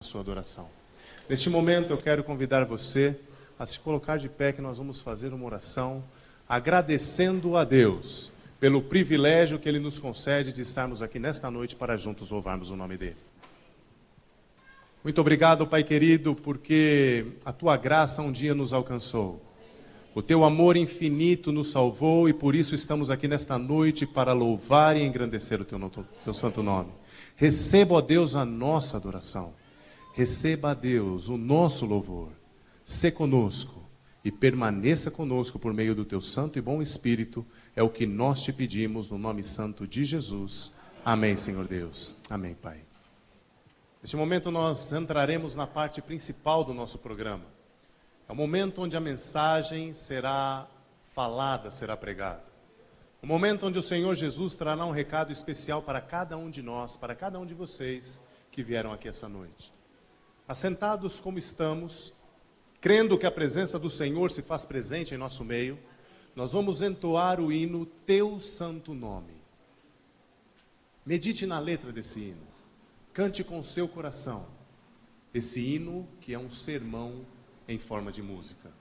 sua adoração. Neste momento eu quero convidar você a se colocar de pé, que nós vamos fazer uma oração agradecendo a Deus pelo privilégio que Ele nos concede de estarmos aqui nesta noite para juntos louvarmos o nome dEle. Muito obrigado, Pai querido, porque a Tua graça um dia nos alcançou. O Teu amor infinito nos salvou e por isso estamos aqui nesta noite para louvar e engrandecer o Teu santo nome. Receba, ó Deus, a nossa adoração. Receba, a Deus, o nosso louvor. Sê conosco e permaneça conosco por meio do Teu santo e bom Espírito. É o que nós te pedimos no nome santo de Jesus. Amém, Senhor Deus. Amém, Pai. Neste momento nós entraremos na parte principal do nosso programa. É o momento onde a mensagem será falada, será pregada. O momento onde o Senhor Jesus trará um recado especial para cada um de nós, para cada um de vocês que vieram aqui essa noite. Assentados como estamos, crendo que a presença do Senhor se faz presente em nosso meio, nós vamos entoar o hino Teu Santo Nome. Medite na letra desse hino. Cante com o seu coração. Esse hino que é um sermão em forma de música.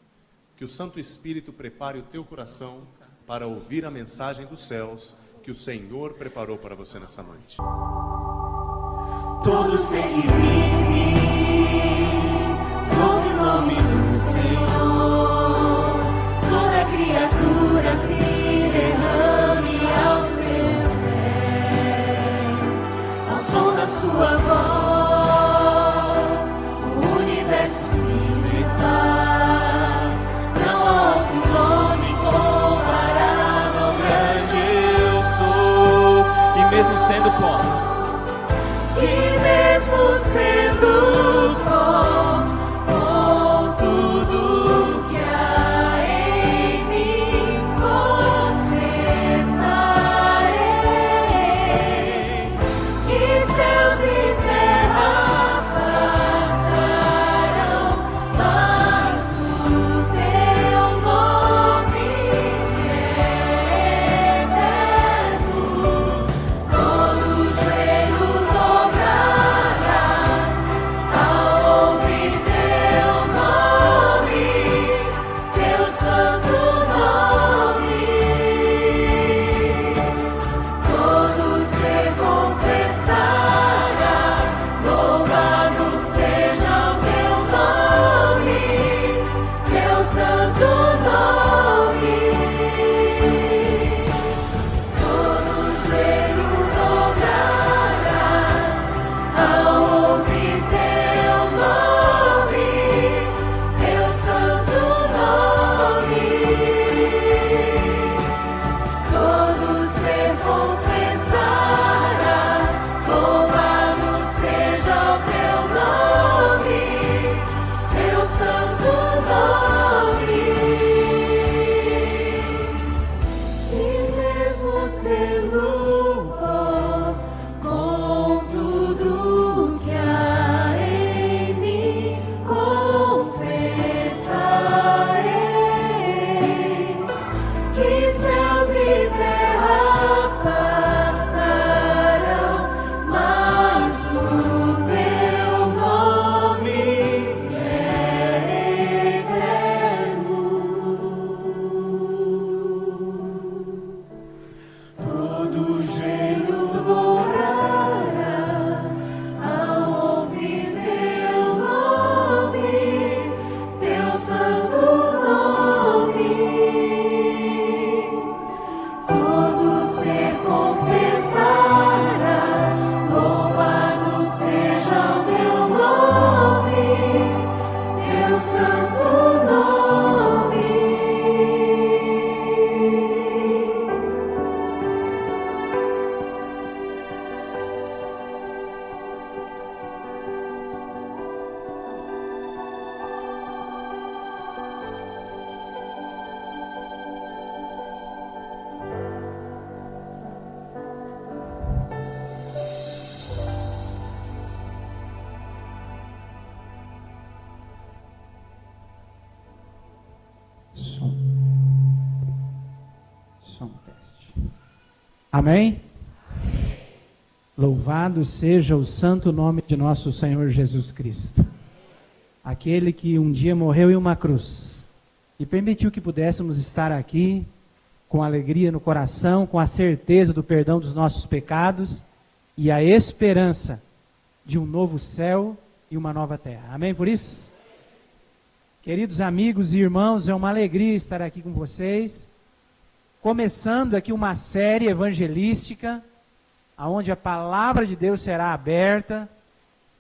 Que o Santo Espírito prepare o teu coração para ouvir a mensagem dos céus que o Senhor preparou para você nessa noite. Todo ser que vive, ouve o nome do Senhor. Toda criatura se derrame aos seus pés. Ao som da sua voz, o universo se desfaz. Não há outro nome comparado ao grande eu sou. E mesmo sendo pó, E mesmo sendo pó, com tudo que há em mim, confessarei que céus e terra passarão, mas o teu nome é eterno. Todo joelho ao ouvir teu nome, teu santo nome, todo ser confessará, louvado seja o teu nome, teu santo nome. Todo joelho dobrará ao ouvir teu nome, teu santo nome. Todo ser confessará, louvado seja o teu nome, teu santo nome. E mesmo sendo pó, com tudo que há em mim, confessarei que céus e terra passarão, mas o teu nome é eterno. Todo joelho dobrará ao ouvir teu nome, teu santo nome. Todo ser confessará, louvado seja o teu nome, teu santo nome. amém? Louvado seja o santo nome de nosso Senhor Jesus Cristo. Aquele que um dia morreu em uma cruz e permitiu que pudéssemos estar aqui com alegria no coração, com a certeza do perdão dos nossos pecados e a esperança de um novo céu e uma nova terra. Amém por isso? Queridos amigos e irmãos, é uma alegria estar aqui com vocês, começando aqui uma série evangelística, onde a palavra de Deus será aberta,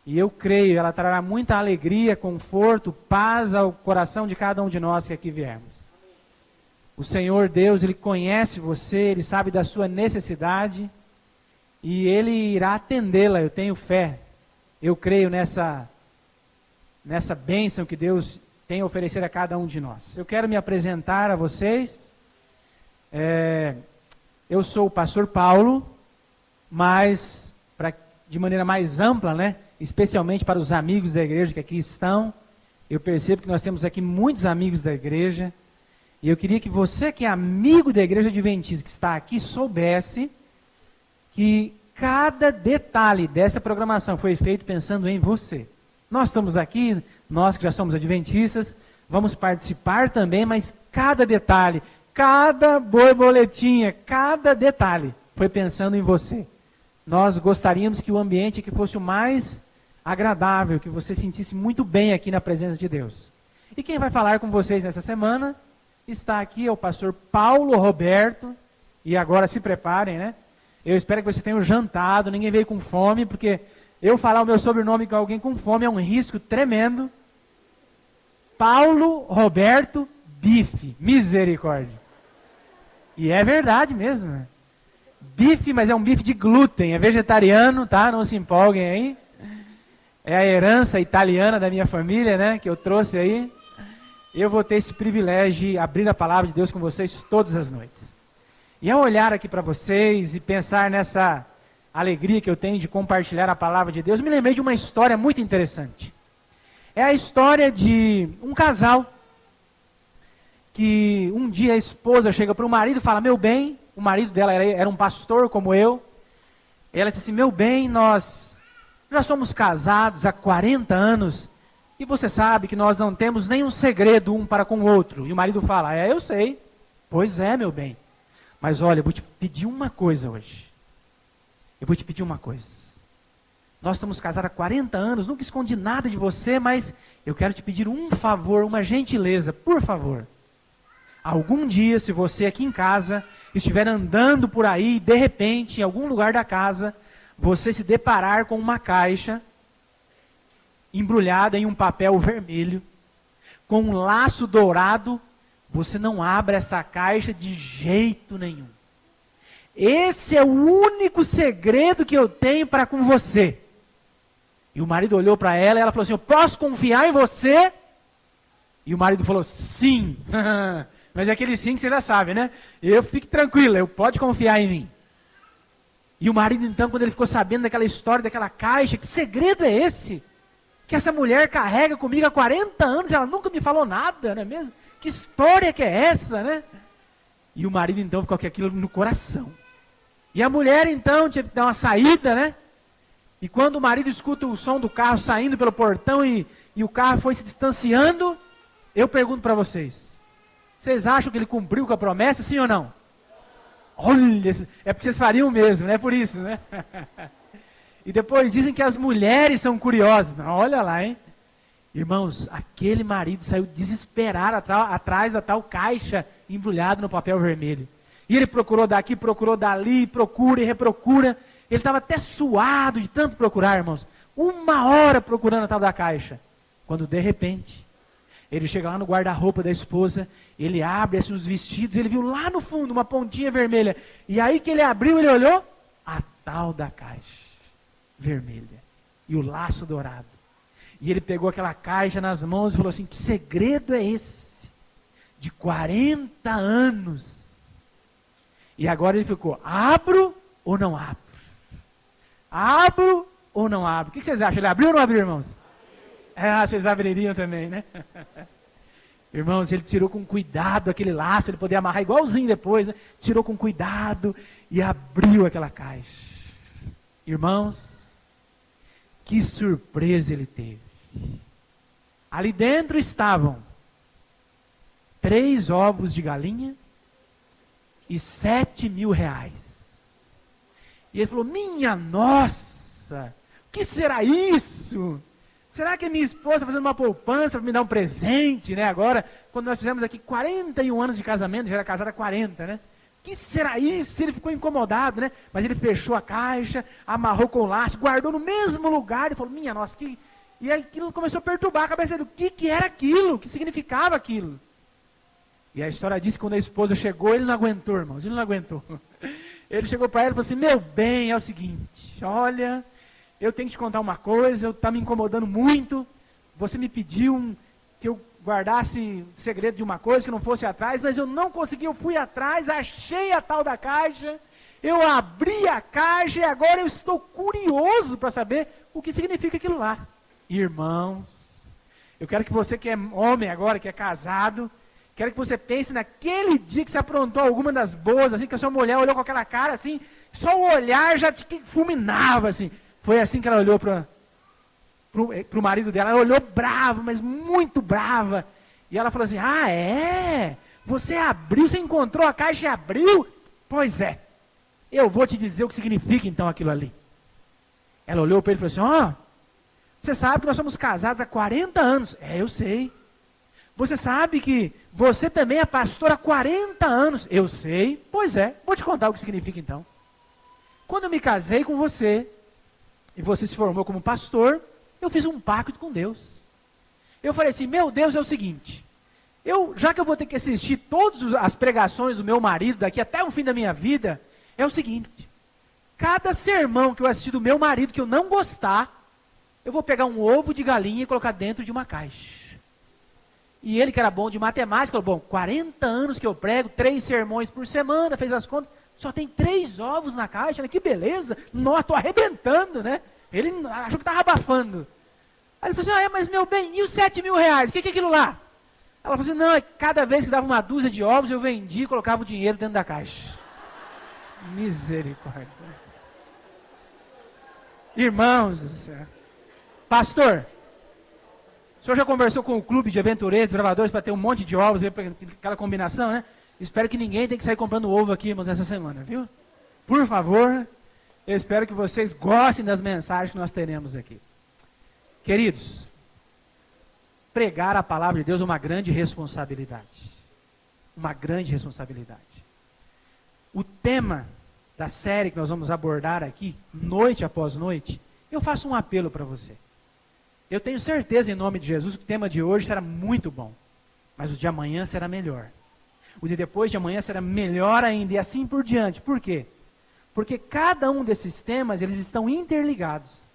e eu creio, ela trará muita alegria, conforto, paz ao coração de cada um de nós que aqui viermos. O Senhor Deus, Ele conhece você, Ele sabe da sua necessidade, e Ele irá atendê-la, eu tenho fé. Eu creio nessa bênção que Deus tem a oferecer a cada um de nós. Eu quero me apresentar a vocês. Eu sou o pastor Paulo, mas de maneira mais ampla, né? Especialmente para os amigos da igreja que aqui estão, eu percebo que nós temos aqui muitos amigos da igreja, e eu queria que você que é amigo da igreja adventista, que está aqui, soubesse que cada detalhe dessa programação foi feito pensando em você. Nós estamos aqui, nós que já somos adventistas, vamos participar também, mas cada detalhe, cada borboletinha, cada detalhe foi pensando em você. Nós gostaríamos que o ambiente aqui fosse o mais agradável, que você sentisse muito bem aqui na presença de Deus. E quem vai falar com vocês nessa semana está aqui, é o pastor Paulo Roberto, e agora se preparem, né? Eu espero que você tenha jantado, ninguém veio com fome, porque eu falar o meu sobrenome com alguém com fome é um risco tremendo. Paulo Roberto Bife, misericórdia. E é verdade mesmo, né? Bife, mas é um bife de glúten, é vegetariano, tá? Não se empolguem aí. É a herança italiana da minha família, né? Que eu trouxe aí. Eu vou ter esse privilégio de abrir a palavra de Deus com vocês todas as noites. E ao olhar aqui para vocês e pensar nessa alegria que eu tenho de compartilhar a palavra de Deus, me lembrei de uma história muito interessante. É a história de um casal que um dia a esposa chega para o marido e fala: meu bem, o marido dela era um pastor como eu. Ela disse assim: meu bem, nós já somos casados há 40 anos e você sabe que nós não temos nenhum segredo um para com o outro. E o marido fala: eu sei. Pois é, meu bem. Mas olha, eu vou te pedir uma coisa hoje. Eu vou te pedir uma coisa. Nós estamos casados há 40 anos, nunca escondi nada de você, mas eu quero te pedir um favor, uma gentileza, por favor. Algum dia, se você aqui em casa estiver andando por aí, e de repente, em algum lugar da casa, você se deparar com uma caixa embrulhada em um papel vermelho, com um laço dourado, você não abre essa caixa de jeito nenhum. Esse é o único segredo que eu tenho para com você. E o marido olhou para ela e ela falou assim: eu posso confiar em você? E o marido falou: sim. Mas é aquele sim que você já sabe, né? Fique tranquila, pode confiar em mim. E o marido então, quando ele ficou sabendo daquela história, daquela caixa, que segredo é esse? Que essa mulher carrega comigo há 40 anos, ela nunca me falou nada, não é mesmo? Que história que é essa, né? E o marido então ficou com aquilo no coração. E a mulher então teve que dar uma saída, né? E quando o marido escuta o som do carro saindo pelo portão e o carro foi se distanciando, eu pergunto para vocês: vocês acham que ele cumpriu com a promessa, sim ou não? Olha, é porque vocês fariam mesmo, né? Por isso, né? E depois dizem que as mulheres são curiosas. Olha lá, hein? Irmãos, aquele marido saiu desesperado atrás da tal caixa embrulhada no papel vermelho. E ele procurou daqui, procurou dali, procura e reprocura. Ele estava até suado de tanto procurar, irmãos. 1 hora procurando a tal da caixa. Quando de repente, ele chega lá no guarda-roupa da esposa, ele abre assim, os vestidos, ele viu lá no fundo uma pontinha vermelha. E aí que ele abriu, ele olhou, a tal da caixa vermelha. E o laço dourado. E ele pegou aquela caixa nas mãos e falou assim: que segredo é esse? De 40 anos. E agora ele ficou: abro ou não abro? Abro ou não abro? O que vocês acham? Ele abriu ou não abriu, irmãos? Vocês abririam também, né? Irmãos, ele tirou com cuidado aquele laço, ele poderia amarrar igualzinho depois, né? Tirou com cuidado e abriu aquela caixa. Irmãos, que surpresa ele teve. Ali dentro estavam 3 ovos de galinha e R$7.000. E ele falou, minha nossa, o que será isso? Será que a minha esposa está fazendo uma poupança para me dar um presente, né? Agora, quando nós fizemos aqui 41 anos de casamento, já era casado há 40, né? O que será isso? Ele ficou incomodado, né? Mas ele fechou a caixa, amarrou com o laço, guardou no mesmo lugar e falou, minha nossa, que... E aí aquilo começou a perturbar a cabeça dele. O que era aquilo? O que significava aquilo? E a história diz que quando a esposa chegou, ele não aguentou, irmãos. Ele não aguentou. Ele chegou para ela e falou assim, meu bem, é o seguinte, olha, eu tenho que te contar uma coisa, está me incomodando muito. Você me pediu que eu guardasse segredo de uma coisa, que não fosse atrás, mas eu não consegui, eu fui atrás, achei a tal da caixa, eu abri a caixa e agora eu estou curioso para saber o que significa aquilo lá. Irmãos, eu quero que você que é homem agora, que é casado, quero que você pense naquele dia que você aprontou alguma das boas, assim, que a sua mulher olhou com aquela cara, assim, só o olhar já te fulminava, assim. Foi assim que ela olhou pro marido dela, ela olhou brava, mas muito brava. E ela falou assim, ah, é? Você abriu, você encontrou a caixa e abriu? Pois é, eu vou te dizer o que significa então aquilo ali. Ela olhou para ele e falou assim, você sabe que nós somos casados há 40 anos. É, eu sei. Você sabe que você também é pastor há 40 anos. Eu sei. Pois é, vou te contar o que significa então. Quando eu me casei com você, e você se formou como pastor, eu fiz um pacto com Deus. Eu falei assim, meu Deus, é o seguinte, já que eu vou ter que assistir todas as pregações do meu marido daqui até o fim da minha vida, é o seguinte, cada sermão que eu assistir do meu marido que eu não gostar, eu vou pegar um ovo de galinha e colocar dentro de uma caixa. E ele, que era bom de matemática, falou, bom, 40 anos que eu prego, 3 sermões por semana, fez as contas, só tem 3 ovos na caixa, né? Que beleza, nossa, estou arrebentando, né? Ele achou que estava abafando. Aí ele falou assim, mas meu bem, e os R$7.000, o que é aquilo lá? Ela falou assim, não, cada vez que dava uma dúzia de ovos, eu vendia e colocava o dinheiro dentro da caixa. Misericórdia. Irmãos do céu. Pastor, o senhor já conversou com o clube de aventureiros, gravadores, para ter um monte de ovos, aquela combinação, né? Espero que ninguém tenha que sair comprando ovo aqui, irmãos, essa semana, viu? Por favor, eu espero que vocês gostem das mensagens que nós teremos aqui. Queridos, pregar a palavra de Deus é uma grande responsabilidade. Uma grande responsabilidade. O tema da série que nós vamos abordar aqui, noite após noite, eu faço um apelo para você. Eu tenho certeza, em nome de Jesus, que o tema de hoje será muito bom. Mas o de amanhã será melhor. O de depois de amanhã será melhor ainda, e assim por diante. Por quê? Porque cada um desses temas, eles estão interligados.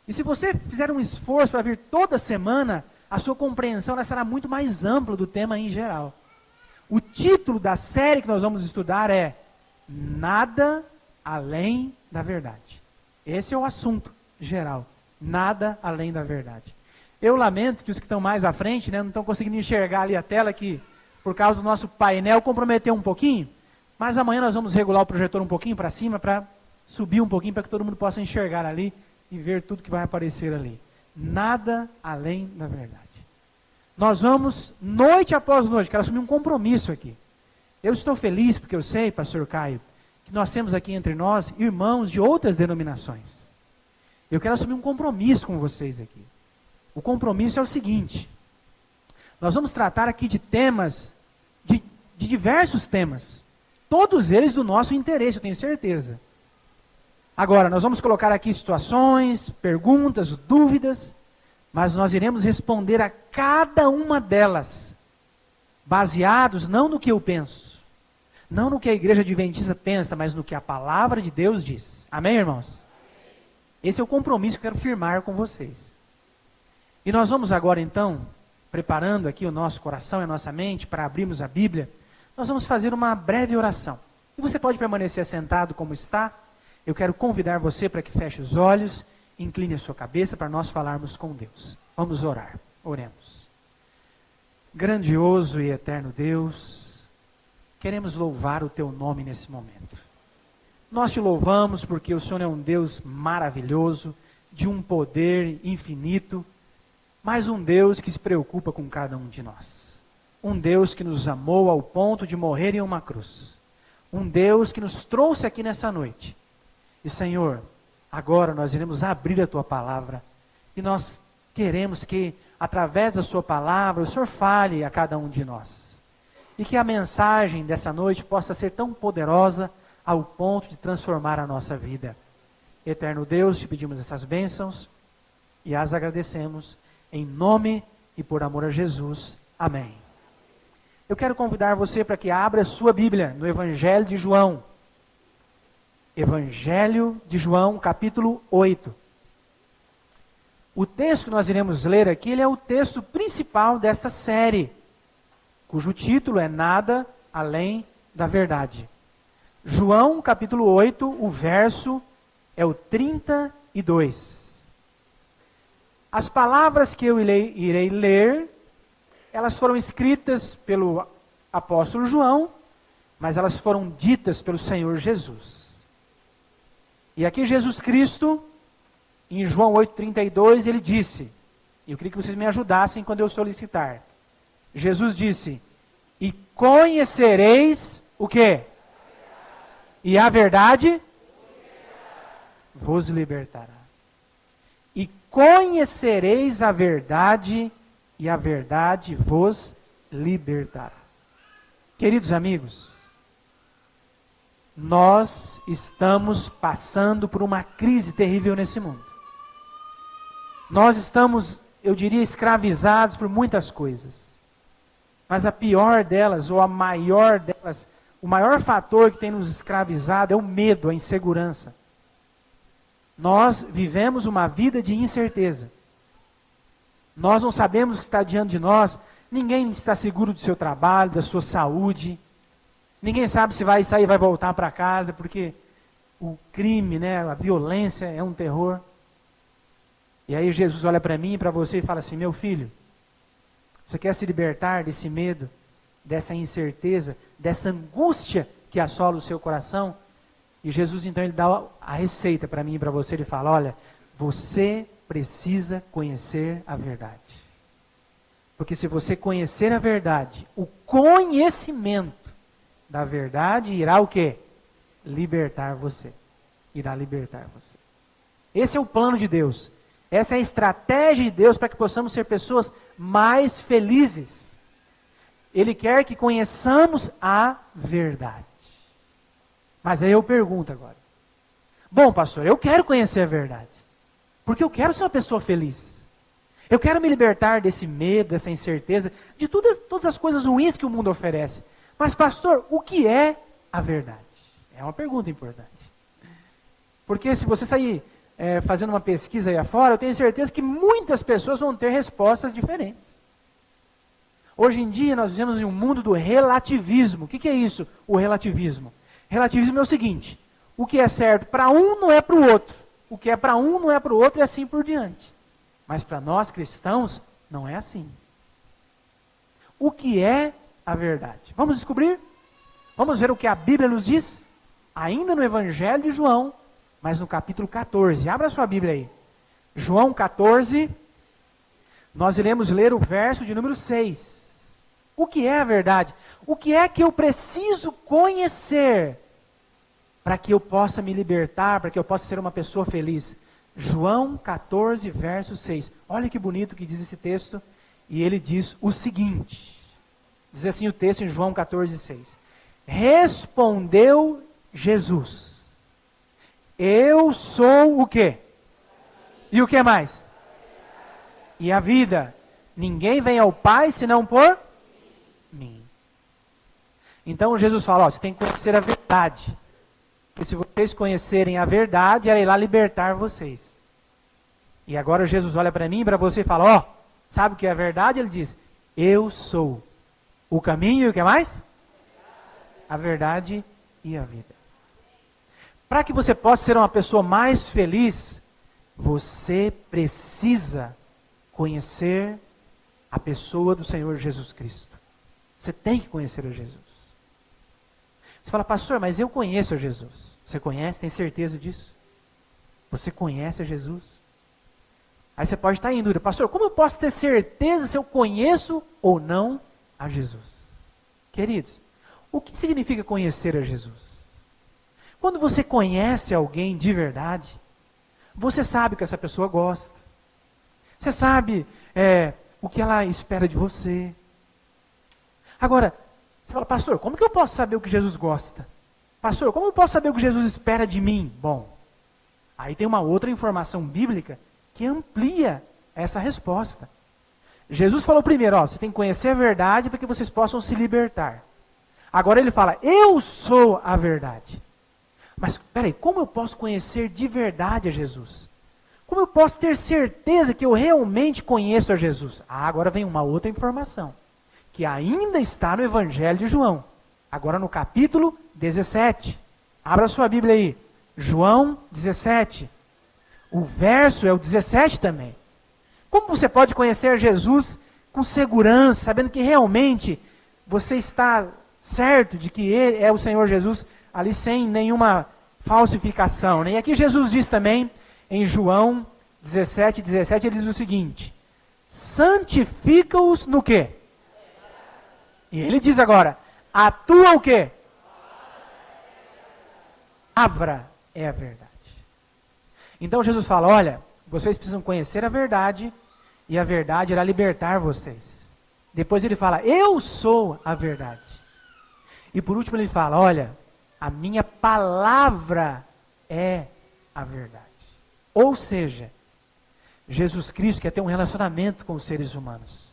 E se você fizer um esforço para vir toda semana, a sua compreensão ela será muito mais ampla do tema em geral. O título da série que nós vamos estudar é Nada Além da Verdade. Esse é o assunto geral. Nada além da verdade. Eu lamento que os que estão mais à frente, né, não estão conseguindo enxergar ali a tela, que por causa do nosso painel comprometeu um pouquinho, mas amanhã nós vamos regular o projetor um pouquinho para cima, para subir um pouquinho, para que todo mundo possa enxergar ali e ver tudo que vai aparecer ali. Nada além da verdade. Nós vamos, noite após noite, quero assumir um compromisso aqui. Eu estou feliz porque eu sei, pastor Caio, que nós temos aqui entre nós irmãos de outras denominações. Eu quero assumir um compromisso com vocês aqui. O compromisso é o seguinte, nós vamos tratar aqui de temas, de diversos temas, todos eles do nosso interesse, eu tenho certeza. Agora, nós vamos colocar aqui situações, perguntas, dúvidas, mas nós iremos responder a cada uma delas, baseados não no que eu penso, não no que a igreja adventista pensa, mas no que a palavra de Deus diz. Amém, irmãos? Esse é o compromisso que eu quero firmar com vocês. E nós vamos agora então, preparando aqui o nosso coração e a nossa mente para abrirmos a Bíblia, nós vamos fazer uma breve oração. E você pode permanecer sentado como está. Eu quero convidar você para que feche os olhos, incline a sua cabeça para nós falarmos com Deus. Vamos orar. Oremos. Grandioso e eterno Deus, queremos louvar o Teu nome nesse momento. Nós te louvamos porque o Senhor é um Deus maravilhoso, de um poder infinito, mas um Deus que se preocupa com cada um de nós. Um Deus que nos amou ao ponto de morrer em uma cruz. Um Deus que nos trouxe aqui nessa noite. E Senhor, agora nós iremos abrir a Tua palavra e nós queremos que, através da Sua palavra, o Senhor fale a cada um de nós. E que a mensagem dessa noite possa ser tão poderosa ao ponto de transformar a nossa vida. Eterno Deus, te pedimos essas bênçãos e as agradecemos em nome e por amor a Jesus. Amém. Eu quero convidar você para que abra a sua Bíblia no Evangelho de João. Evangelho de João, capítulo 8. O texto que nós iremos ler aqui, ele é o texto principal desta série, cujo título é Nada Além da Verdade. João, capítulo 8, o verso é o 32. As palavras que eu irei ler, elas foram escritas pelo apóstolo João, mas elas foram ditas pelo Senhor Jesus. E aqui Jesus Cristo, em João 8,32, ele disse, e eu queria que vocês me ajudassem quando eu solicitar. Jesus disse, e conhecereis o quê? E a verdade vos libertará. E conhecereis a verdade, e a verdade vos libertará. Queridos amigos, nós estamos passando por uma crise terrível nesse mundo. Nós estamos, eu diria, escravizados por muitas coisas. Mas a pior delas, ou a maior delas, o maior fator que tem nos escravizado é o medo, a insegurança. Nós vivemos uma vida de incerteza. Nós não sabemos o que está diante de nós. Ninguém está seguro do seu trabalho, da sua saúde. Ninguém sabe se vai sair e vai voltar para casa, porque o crime, né, a violência é um terror. E aí Jesus olha para mim e para você e fala assim, meu filho, você quer se libertar desse medo, dessa incerteza, dessa angústia que assola o seu coração? E Jesus então ele dá a receita para mim e para você, ele fala, olha, você precisa conhecer a verdade. Porque se você conhecer a verdade, o conhecimento da verdade irá o quê? Libertar você. Irá libertar você. Esse é o plano de Deus. Essa é a estratégia de Deus para que possamos ser pessoas mais felizes. Ele quer que conheçamos a verdade. Mas aí eu pergunto agora. Bom, pastor, eu quero conhecer a verdade. Porque eu quero ser uma pessoa feliz. Eu quero me libertar desse medo, dessa incerteza, de todas as coisas ruins que o mundo oferece. Mas, pastor, o que é a verdade? É uma pergunta importante. Porque se você sair fazendo uma pesquisa aí afora, eu tenho certeza que muitas pessoas vão ter respostas diferentes. Hoje em dia nós vivemos em um mundo do relativismo. O que é isso, o relativismo? Relativismo é o seguinte, o que é certo para um não é para o outro. O que é para um não é para o outro e assim por diante. Mas para nós cristãos, não é assim. O que é a verdade? Vamos descobrir? Vamos ver o que a Bíblia nos diz? Ainda no Evangelho de João, mas no capítulo 14. Abra sua Bíblia aí. João 14, nós iremos ler o verso de número 6. O que é a verdade? O que é que eu preciso conhecer para que eu possa me libertar, para que eu possa ser uma pessoa feliz? João 14, verso 6. Olha que bonito que diz esse texto. E ele diz o seguinte. Diz assim o texto em João 14, 6. Respondeu Jesus. Eu sou o quê? E o que mais? E a vida. Ninguém vem ao Pai senão por mim. Então Jesus fala, ó, você tem que conhecer a verdade. Porque se vocês conhecerem a verdade, ela irá libertar vocês. E agora Jesus olha para mim e para você e fala, ó, sabe o que é a verdade? Ele diz, eu sou o caminho e o que mais? A verdade e a vida. Para que você possa ser uma pessoa mais feliz, você precisa conhecer a pessoa do Senhor Jesus Cristo. Você tem que conhecer a Jesus. Você fala, pastor, mas eu conheço a Jesus. Você conhece? Tem certeza disso? Você conhece a Jesus? Aí você pode estar em dúvida, pastor, como eu posso ter certeza se eu conheço ou não a Jesus? Queridos, o que significa conhecer a Jesus? Quando você conhece alguém de verdade, você sabe o que essa pessoa gosta. Você sabe o que ela espera de você. Agora, você fala, pastor, como que eu posso saber o que Jesus gosta? Pastor, como eu posso saber o que Jesus espera de mim? Bom, aí tem uma outra informação bíblica que amplia essa resposta. Jesus falou primeiro, você tem que conhecer a verdade para que vocês possam se libertar. Agora ele fala, eu sou a verdade. Mas, peraí, como eu posso conhecer de verdade a Jesus? Como eu posso ter certeza que eu realmente conheço a Jesus? Agora vem uma outra informação, que ainda está no Evangelho de João. Agora no capítulo 17. Abra sua Bíblia aí. João 17. O verso é o 17 também. Como você pode conhecer Jesus com segurança, sabendo que realmente você está certo de que Ele é o Senhor Jesus, ali sem nenhuma falsificação, né? E aqui Jesus diz também, em João 17, 17, ele diz o seguinte, santifica-os no quê? E ele diz agora, a tua o quê? Palavra é a verdade. Então Jesus fala, olha, vocês precisam conhecer a verdade, e a verdade irá libertar vocês. Depois ele fala, eu sou a verdade. E por último ele fala, olha, a minha palavra é a verdade. Ou seja, Jesus Cristo quer ter um relacionamento com os seres humanos.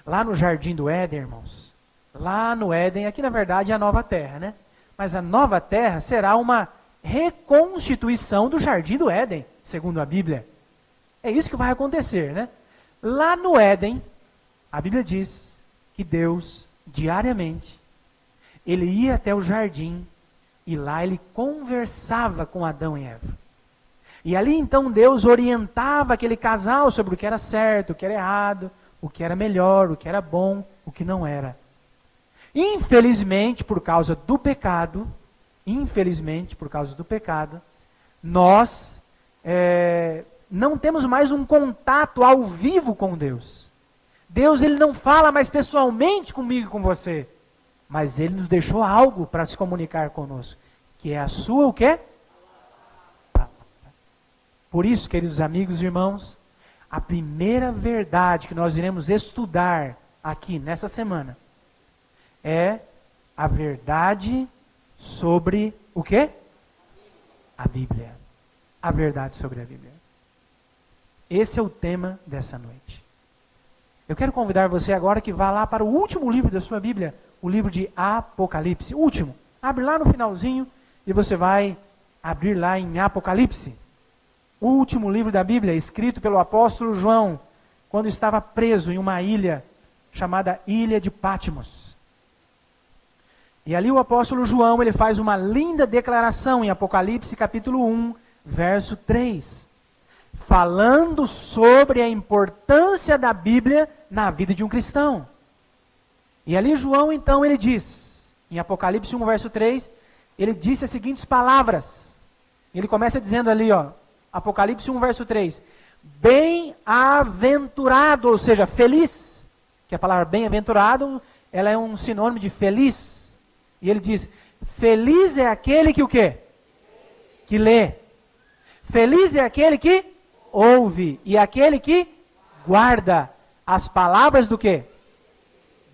Lá no Jardim do Éden, irmãos, lá no Éden, aqui na verdade é a nova terra, né? Mas a nova terra será uma reconstituição do Jardim do Éden, segundo a Bíblia. É isso que vai acontecer, né? Lá no Éden, a Bíblia diz que Deus, diariamente, ele ia até o jardim e lá ele conversava com Adão e Eva. E ali então Deus orientava aquele casal sobre o que era certo, o que era errado, o que era melhor, o que era bom, o que não era. Infelizmente, por causa do pecado, nós não temos mais um contato ao vivo com Deus. Deus ele não fala mais pessoalmente comigo e com você, mas ele nos deixou algo para se comunicar conosco, que é a sua o quê? Por isso, queridos amigos e irmãos, a primeira verdade que nós iremos estudar aqui nessa semana é a verdade sobre o quê? A Bíblia. A verdade sobre a Bíblia. Esse é o tema dessa noite. Eu quero convidar você agora que vá lá para o último livro da sua Bíblia, o livro de Apocalipse. Último. Abre lá no finalzinho e você vai abrir lá em Apocalipse. O último livro da Bíblia, escrito pelo apóstolo João, quando estava preso em uma ilha chamada Ilha de Patmos. E ali o apóstolo João, ele faz uma linda declaração em Apocalipse capítulo 1, verso 3. Falando sobre a importância da Bíblia na vida de um cristão. E ali João, então, ele diz, em Apocalipse 1, verso 3, ele disse as seguintes palavras. Ele começa dizendo ali, Apocalipse 1, verso 3. Bem-aventurado, ou seja, feliz. Que a palavra bem-aventurado, ela é um sinônimo de feliz. E ele diz, feliz é aquele que o quê? Que lê. Feliz é aquele que ouve. E aquele que guarda as palavras do quê?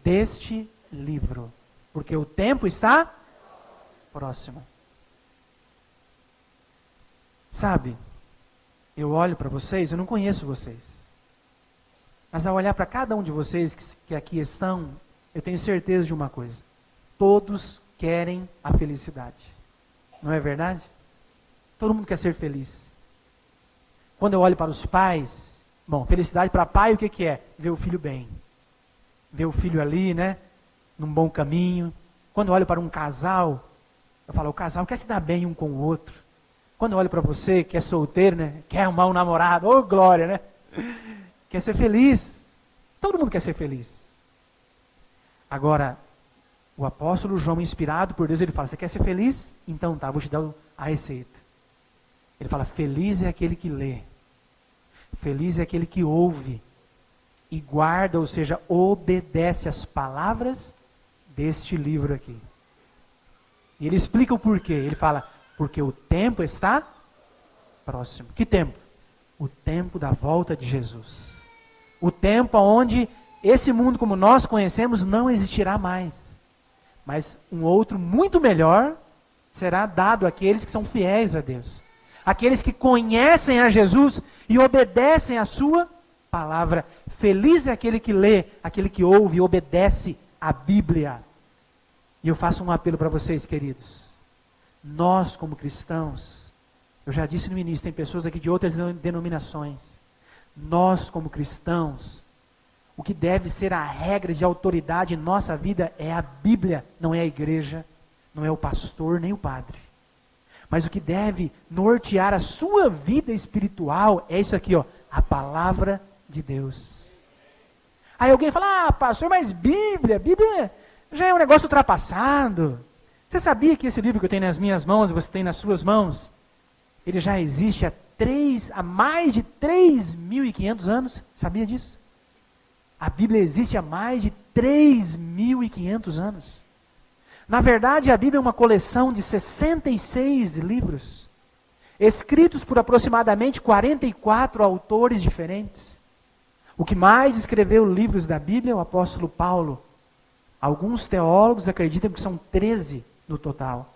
Deste livro. Porque o tempo está próximo. Sabe, eu olho para vocês, eu não conheço vocês. Mas ao olhar para cada um de vocês que aqui estão, eu tenho certeza de uma coisa. Todos querem a felicidade. Não é verdade? Todo mundo quer ser feliz. Quando eu olho para os pais, felicidade para pai o que é? Ver o filho bem. Ver o filho ali, né? Num bom caminho. Quando eu olho para um casal, eu falo, o casal quer se dar bem um com o outro. Quando eu olho para você, que é solteiro, né? Quer arrumar um namorado, ô glória, né? Quer ser feliz. Todo mundo quer ser feliz. Agora, O apóstolo João, inspirado por Deus, ele fala, você quer ser feliz? Então tá, vou te dar a receita. Ele fala, feliz é aquele que lê. Feliz é aquele que ouve e guarda, ou seja, obedece às palavras deste livro aqui. E ele explica o porquê. Ele fala, porque o tempo está próximo. Que tempo? O tempo da volta de Jesus. O tempo onde esse mundo como nós conhecemos não existirá mais. Mas um outro muito melhor será dado àqueles que são fiéis a Deus. Aqueles que conhecem a Jesus e obedecem a sua palavra. Feliz é aquele que lê, aquele que ouve e obedece a Bíblia. E eu faço um apelo para vocês, queridos. Nós, como cristãos, eu já disse no início, tem pessoas aqui de outras denominações. Nós, como cristãos, o que deve ser a regra de autoridade em nossa vida é a Bíblia, não é a igreja, não é o pastor, nem o padre. Mas o que deve nortear a sua vida espiritual é isso aqui, ó, a palavra de Deus. Aí alguém fala, pastor, mas Bíblia já é um negócio ultrapassado. Você sabia que esse livro que eu tenho nas minhas mãos e você tem nas suas mãos, ele já existe há mais de 3.500 anos? Sabia disso? A Bíblia existe há mais de 3.500 anos. Na verdade, a Bíblia é uma coleção de 66 livros, escritos por aproximadamente 44 autores diferentes. O que mais escreveu livros da Bíblia é o apóstolo Paulo. Alguns teólogos acreditam que são 13 no total.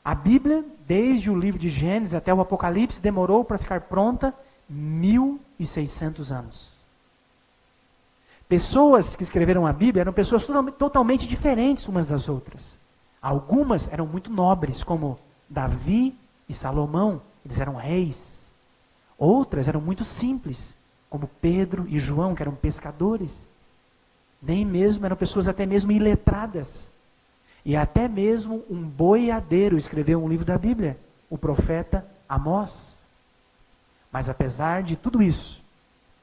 A Bíblia, desde o livro de Gênesis até o Apocalipse, demorou para ficar pronta 1.600 anos. Pessoas que escreveram a Bíblia eram pessoas totalmente diferentes umas das outras. Algumas eram muito nobres, como Davi e Salomão, eles eram reis. Outras eram muito simples, como Pedro e João, que eram pescadores. Nem mesmo eram pessoas até mesmo iletradas. E até mesmo um boiadeiro escreveu um livro da Bíblia, o profeta Amós. Mas apesar de tudo isso,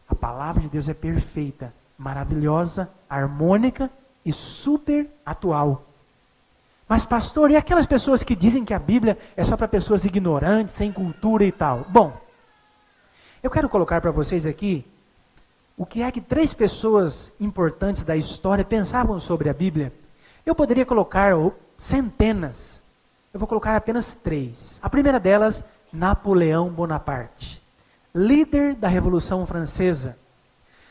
a palavra de Deus é perfeita, maravilhosa, harmônica e super atual. Mas pastor, e aquelas pessoas que dizem que a Bíblia é só para pessoas ignorantes, sem cultura e tal? Bom, eu quero colocar para vocês aqui o que é que 3 pessoas importantes da história pensavam sobre a Bíblia. Eu poderia colocar centenas, eu vou colocar apenas 3. A primeira delas, Napoleão Bonaparte, líder da Revolução Francesa.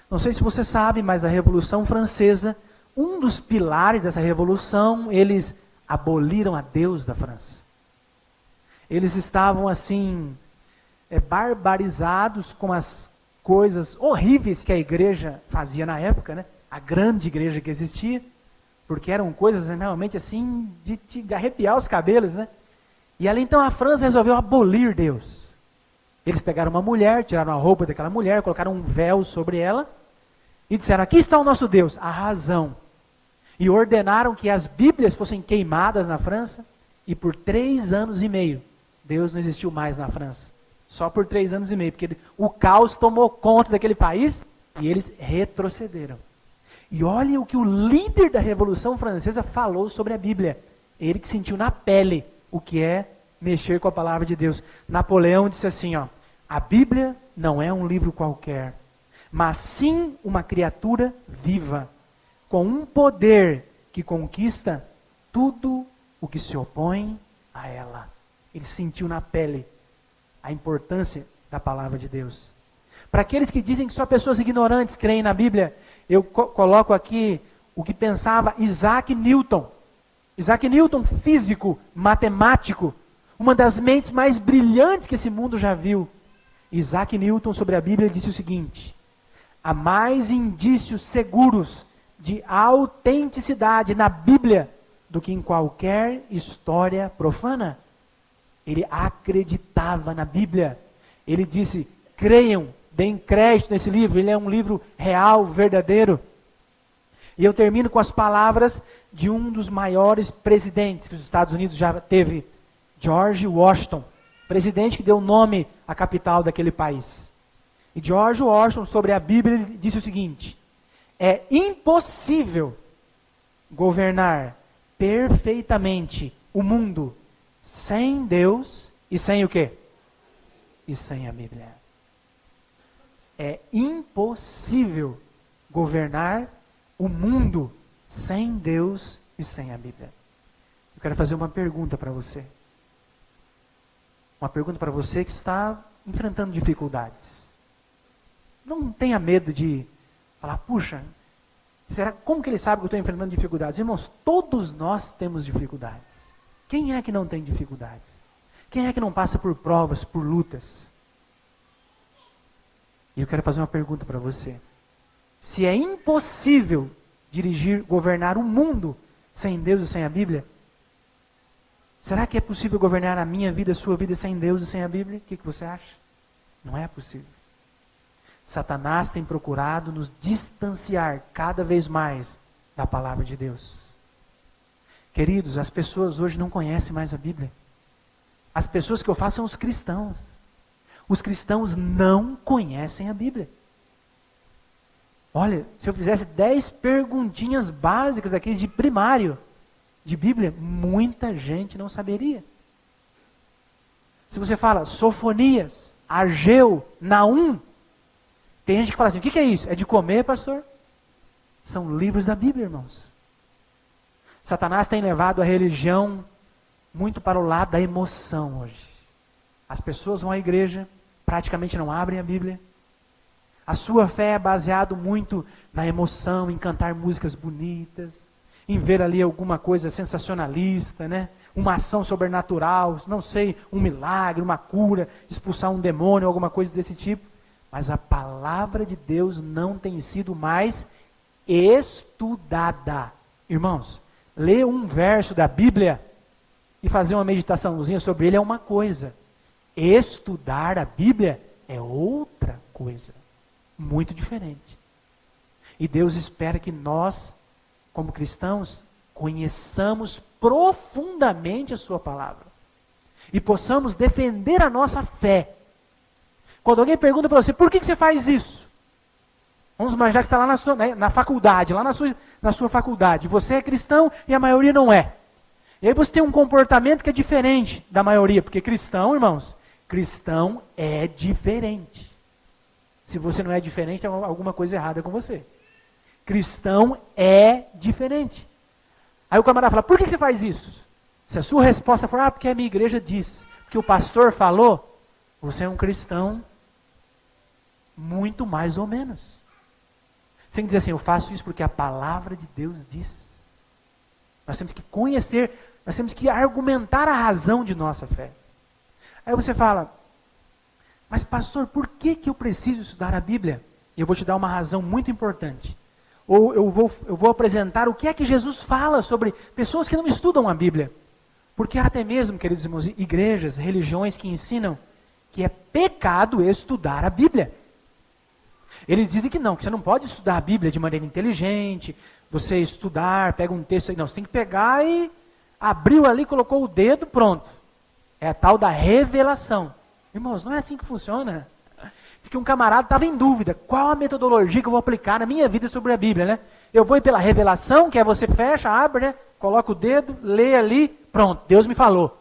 Não sei se você sabe, mas a Revolução Francesa, um dos pilares dessa revolução, eles aboliram a Deus da França. Eles estavam assim, barbarizados com as coisas horríveis que a igreja fazia na época, né? A grande igreja que existia, porque eram coisas realmente assim, de te arrepiar os cabelos, né? E ali então a França resolveu abolir Deus. Eles pegaram uma mulher, tiraram a roupa daquela mulher, colocaram um véu sobre ela, e disseram, aqui está o nosso Deus, a razão. E ordenaram que as Bíblias fossem queimadas na França, e por 3 anos e meio, Deus não existiu mais na França. Só por 3 anos e meio, porque o caos tomou conta daquele país, e eles retrocederam. E olha o que o líder da Revolução Francesa falou sobre a Bíblia. Ele que sentiu na pele o que é mexer com a palavra de Deus. Napoleão disse assim, ó, a Bíblia não é um livro qualquer, mas sim uma criatura viva, com um poder que conquista tudo o que se opõe a ela. Ele sentiu na pele a importância da palavra de Deus. Para aqueles que dizem que só pessoas ignorantes creem na Bíblia, eu coloco aqui o que pensava Isaac Newton. Isaac Newton, físico, matemático, uma das mentes mais brilhantes que esse mundo já viu. Isaac Newton, sobre a Bíblia, disse o seguinte: há mais indícios seguros de autenticidade na Bíblia do que em qualquer história profana. Ele acreditava na Bíblia. Ele disse, creiam, deem crédito nesse livro, ele é um livro real, verdadeiro. E eu termino com as palavras de um dos maiores presidentes que os Estados Unidos já teve, George Washington, presidente que deu nome à capital daquele país. E George Washington, sobre a Bíblia, disse o seguinte: é impossível governar perfeitamente o mundo sem Deus e sem o quê? E sem a Bíblia. É impossível governar o mundo sem Deus e sem a Bíblia. Eu quero fazer uma pergunta para você. Uma pergunta para você que está enfrentando dificuldades. Não tenha medo de falar, puxa, como que ele sabe que eu estou enfrentando dificuldades? Irmãos, todos nós temos dificuldades. Quem é que não tem dificuldades? Quem é que não passa por provas, por lutas? E eu quero fazer uma pergunta para você. Se é impossível governar o mundo sem Deus e sem a Bíblia, será que é possível governar a minha vida, a sua vida sem Deus e sem a Bíblia? O que você acha? Não é possível. Satanás tem procurado nos distanciar cada vez mais da palavra de Deus. Queridos, as pessoas hoje não conhecem mais a Bíblia. As pessoas que eu falo são os cristãos. Os cristãos não conhecem a Bíblia. Olha, se eu fizesse 10 perguntinhas básicas aqui de primário, de Bíblia, muita gente não saberia. Se você fala Sofonias, Ageu, Naum, tem gente que fala assim, o que é isso? É de comer, pastor? São livros da Bíblia, irmãos. Satanás tem levado a religião muito para o lado da emoção hoje. As pessoas vão à igreja, praticamente não abrem a Bíblia. A sua fé é baseada muito na emoção, em cantar músicas bonitas, em ver ali alguma coisa sensacionalista, né? Uma ação sobrenatural, não sei, um milagre, uma cura, expulsar um demônio, alguma coisa desse tipo. Mas a palavra de Deus não tem sido mais estudada. Irmãos, ler um verso da Bíblia e fazer uma meditaçãozinha sobre ele é uma coisa. Estudar a Bíblia é outra coisa. Muito diferente. E Deus espera que nós, como cristãos, conheçamos profundamente a sua palavra. E possamos defender a nossa fé. Quando alguém pergunta para você, por que você faz isso? Vamos imaginar que você está lá na faculdade, lá na sua faculdade. Você é cristão e a maioria não é. E aí você tem um comportamento que é diferente da maioria. Porque cristão, irmãos, cristão é diferente. Se você não é diferente, tem alguma coisa errada com você. Cristão é diferente. Aí o camarada fala, por que você faz isso? Se a sua resposta for, porque a minha igreja diz, porque o pastor falou, você é um cristão muito mais ou menos. Você tem que dizer assim, eu faço isso porque a palavra de Deus diz. Nós temos que conhecer, nós temos que argumentar a razão de nossa fé. Aí você fala, mas pastor, por que eu preciso estudar a Bíblia? E eu vou te dar uma razão muito importante. Ou eu vou apresentar o que é que Jesus fala sobre pessoas que não estudam a Bíblia. Porque há até mesmo, queridos irmãos, igrejas, religiões que ensinam que é pecado estudar a Bíblia. Eles dizem que você não pode estudar a Bíblia de maneira inteligente, você estudar, pega um texto aí, não, você tem que pegar e abriu ali, colocou o dedo, pronto. É a tal da revelação. Irmãos, não é assim que funciona. Diz que um camarada estava em dúvida, qual a metodologia que eu vou aplicar na minha vida sobre a Bíblia, né? Eu vou ir pela revelação, que é você fecha, abre, né? Coloca o dedo, lê ali, pronto, Deus me falou.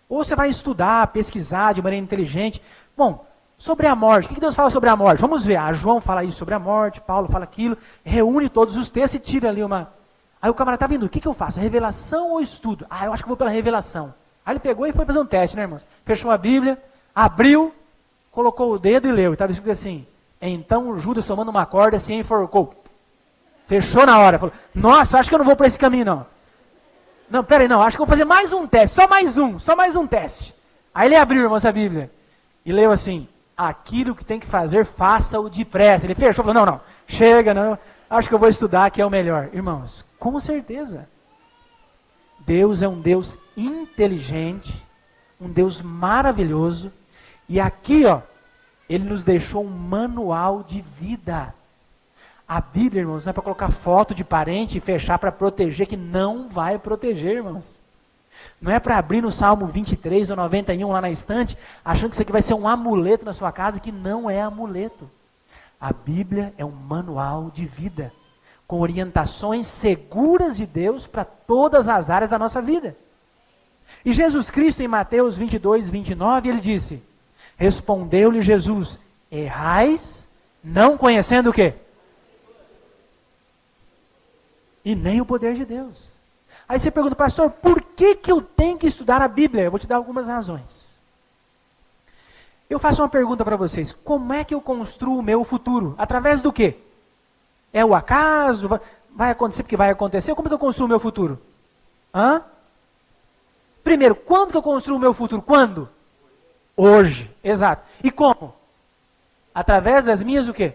Ou você vai estudar, pesquisar de maneira inteligente. Bom, sobre a morte, o que Deus fala sobre a morte? Vamos ver, João fala isso sobre a morte, Paulo fala aquilo, reúne todos os textos e tira ali uma... Aí o camarada está vindo, o que eu faço? Revelação ou estudo? Eu acho que vou pela revelação. Aí ele pegou e foi fazer um teste, né, irmãos? Fechou a Bíblia, abriu, colocou o dedo e leu. E estava escrito assim, então Judas tomando uma corda se enforcou. Fechou na hora, falou, nossa, acho que eu não vou para esse caminho não. Não, peraí, não, acho que eu vou fazer mais um teste, só mais um teste. Aí ele abriu, irmãos, a Bíblia e leu assim, aquilo que tem que fazer, faça-o depressa. Ele fechou, falou, não, chega, não, acho que eu vou estudar que é o melhor. Irmãos, com certeza, Deus é um Deus inteligente, um Deus maravilhoso, e aqui, Ele nos deixou um manual de vida. A Bíblia, irmãos, não é para colocar foto de parente e fechar para proteger, que não vai proteger, irmãos. Não é para abrir no Salmo 23 ou 91 lá na estante, achando que isso aqui vai ser um amuleto na sua casa, que não é amuleto. A Bíblia é um manual de vida. com orientações seguras de Deus para todas as áreas da nossa vida. E Jesus Cristo, em Mateus 22, 29, ele disse, respondeu-lhe Jesus, errais, não conhecendo o quê? E nem o poder de Deus. Aí você pergunta, pastor, por que eu tenho que estudar a Bíblia? Eu vou te dar algumas razões. Eu faço uma pergunta para vocês, como é que eu construo o meu futuro? Através do quê? É o acaso? Vai acontecer porque vai acontecer? Como é que eu construo o meu futuro? Primeiro, quando que eu construo o meu futuro? Quando? Hoje, exato. E como? Através das minhas o quê?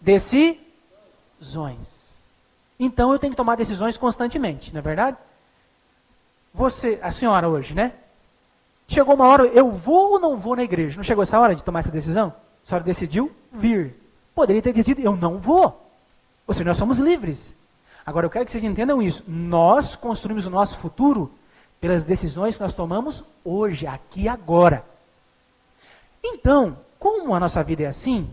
Decisões. Então eu tenho que tomar decisões constantemente, não é verdade? Você, a senhora hoje, né? Chegou uma hora, eu vou ou não vou na igreja? Não chegou essa hora de tomar essa decisão? A senhora decidiu vir. Poderia ter decidido, eu não vou. Ou seja, nós somos livres. Agora eu quero que vocês entendam isso. Nós construímos o nosso futuro pelas decisões que nós tomamos hoje, aqui e agora. Então, como a nossa vida é assim,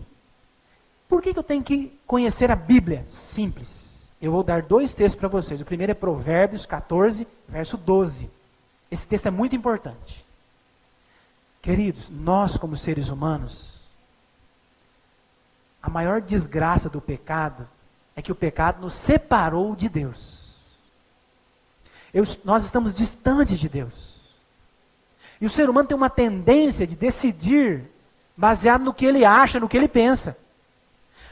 por que eu tenho que conhecer a Bíblia? Simples. Eu vou dar 2 textos para vocês. O primeiro é Provérbios 14, verso 12. Esse texto é muito importante. Queridos, nós como seres humanos, a maior desgraça do pecado é que o pecado nos separou de Deus. Nós estamos distantes de Deus. E o ser humano tem uma tendência de decidir baseado no que ele acha, no que ele pensa.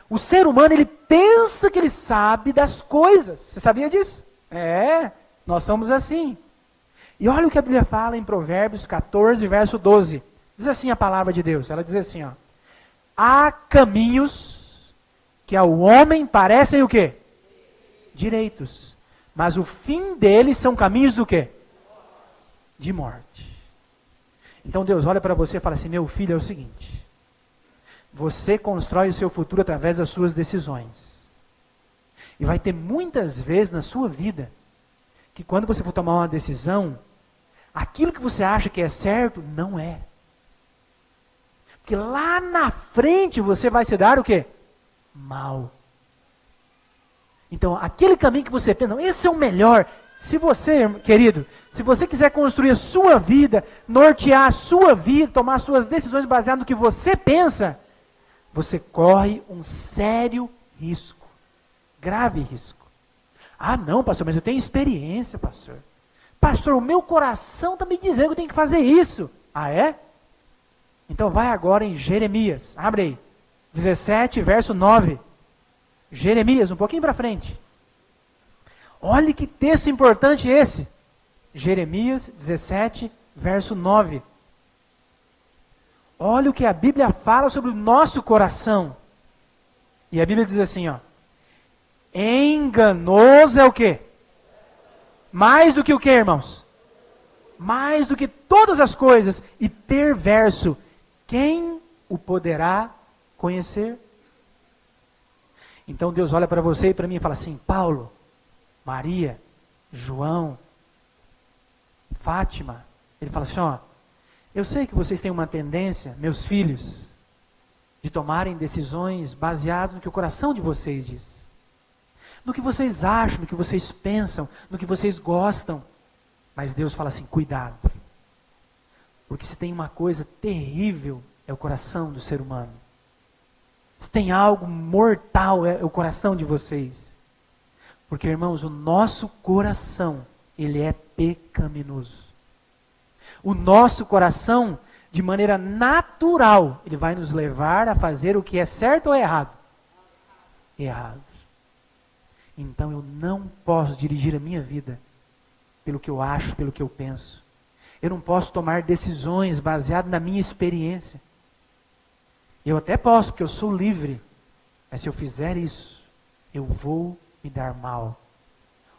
O ser humano, ele pensa que ele sabe das coisas. Você sabia disso? Nós somos assim. E olha o que a Bíblia fala em Provérbios 14, verso 12. Diz assim a palavra de Deus. Ela diz assim, há caminhos que ao homem parecem o quê? Direitos. Mas o fim deles são caminhos do quê? De morte. Então Deus olha para você e fala assim, meu filho, é o seguinte. Você constrói o seu futuro através das suas decisões. E vai ter muitas vezes na sua vida que quando você for tomar uma decisão, aquilo que você acha que é certo, não é. Porque lá na frente você vai se dar o quê? Mal. Então, aquele caminho que você pensa, não, esse é o melhor. Se você, querido, se você quiser construir a sua vida, nortear a sua vida, tomar suas decisões baseadas no que você pensa, você corre um sério risco. Grave risco. Ah, não, pastor, mas eu tenho experiência, pastor. Pastor, o meu coração está me dizendo que eu tenho que fazer isso. Ah, é? Então vai agora em Jeremias. Abre aí. 17, verso 9. Jeremias, um pouquinho para frente. Olha que texto importante esse. Jeremias 17, verso 9. Olha o que a Bíblia fala sobre o nosso coração. E a Bíblia diz assim, enganoso é o quê? Mais do que o quê, irmãos? Mais do que todas as coisas. E perverso. Quem o poderá conhecer? Então Deus olha para você e para mim e fala assim, Paulo, Maria, João, Fátima. Ele fala assim, eu sei que vocês têm uma tendência, meus filhos, de tomarem decisões baseadas no que o coração de vocês diz. No que vocês acham, no que vocês pensam, no que vocês gostam. Mas Deus fala assim, cuidado. Porque se tem uma coisa terrível, é o coração do ser humano. Se tem algo mortal, é o coração de vocês. Porque, irmãos, o nosso coração, ele é pecaminoso. O nosso coração, de maneira natural, ele vai nos levar a fazer o que é certo ou errado? Errado. Então eu não posso dirigir a minha vida pelo que eu acho, pelo que eu penso. Eu não posso tomar decisões baseadas na minha experiência. Eu até posso, porque eu sou livre. Mas se eu fizer isso, eu vou me dar mal.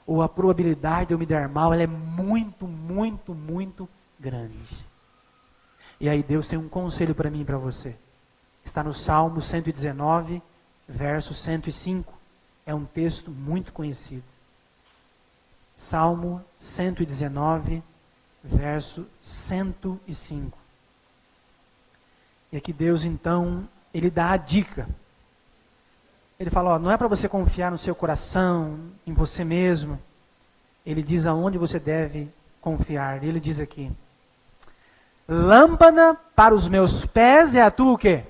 Ou a probabilidade de eu me dar mal, ela é muito, muito, muito grande. E aí Deus tem um conselho para mim e para você. Está no Salmo 119, verso 105. É um texto muito conhecido. Salmo 119, verso 105. E aqui Deus, então, ele dá a dica. Ele fala, ó, não é para você confiar no seu coração, em você mesmo. Ele diz aonde você deve confiar. Ele diz aqui, lâmpada para os meus pés é a tua o quê?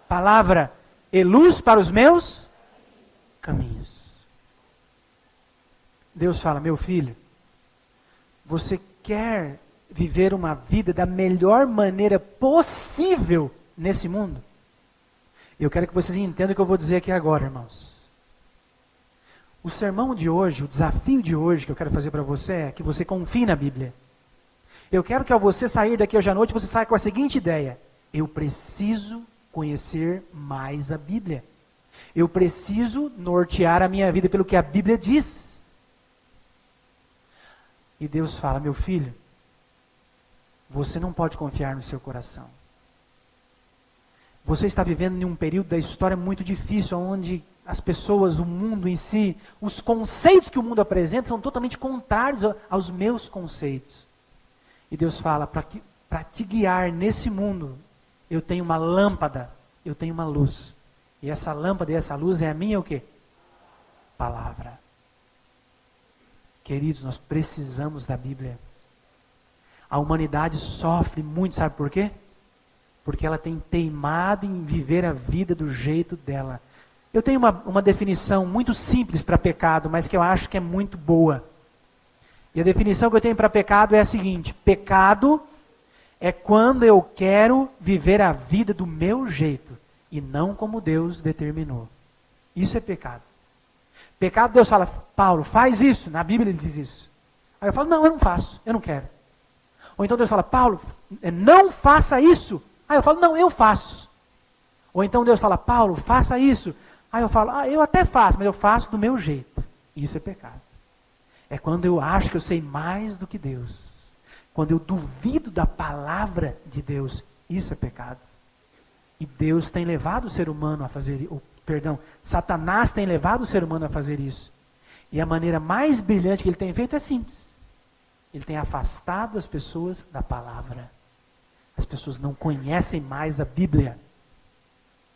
Palavra. E luz para os meus caminhos. Deus fala, meu filho, você quer viver uma vida da melhor maneira possível nesse mundo? Eu quero que vocês entendam o que eu vou dizer aqui agora, irmãos. O sermão de hoje, o desafio de hoje que eu quero fazer para você é que você confie na Bíblia. Eu quero que ao você sair daqui hoje à noite, você saia com a seguinte ideia: eu preciso conhecer mais a Bíblia. Eu preciso nortear a minha vida pelo que a Bíblia diz. E Deus fala, meu filho, você não pode confiar no seu coração. Você está vivendo em um período da história muito difícil, onde as pessoas, o mundo em si, os conceitos que o mundo apresenta são totalmente contrários aos meus conceitos. E Deus fala, para te guiar nesse mundo, eu tenho uma lâmpada, eu tenho uma luz. E essa lâmpada e essa luz é a minha o quê? Palavra. Queridos, nós precisamos da Bíblia. A humanidade sofre muito, sabe por quê? Porque ela tem teimado em viver a vida do jeito dela. Eu tenho uma definição muito simples para pecado, mas que eu acho que é muito boa. E a definição que eu tenho para pecado é a seguinte: pecado é quando eu quero viver a vida do meu jeito e não como Deus determinou. Isso é pecado. Pecado, Deus fala, Paulo, faz isso. Na Bíblia ele diz isso. Aí eu falo, não, eu não faço, eu não quero. Ou então Deus fala, Paulo, não faça isso. Aí eu falo, não, eu faço. Ou então Deus fala, Paulo, faça isso. Aí eu falo, eu até faço, mas eu faço do meu jeito. Isso é pecado. É quando eu acho que eu sei mais do que Deus. Quando eu duvido da palavra de Deus. Isso é pecado. E Deus tem levado o ser humano a fazer, Satanás tem levado o ser humano a fazer isso. E a maneira mais brilhante que ele tem feito é simples. Ele tem afastado as pessoas da palavra. As pessoas não conhecem mais a Bíblia.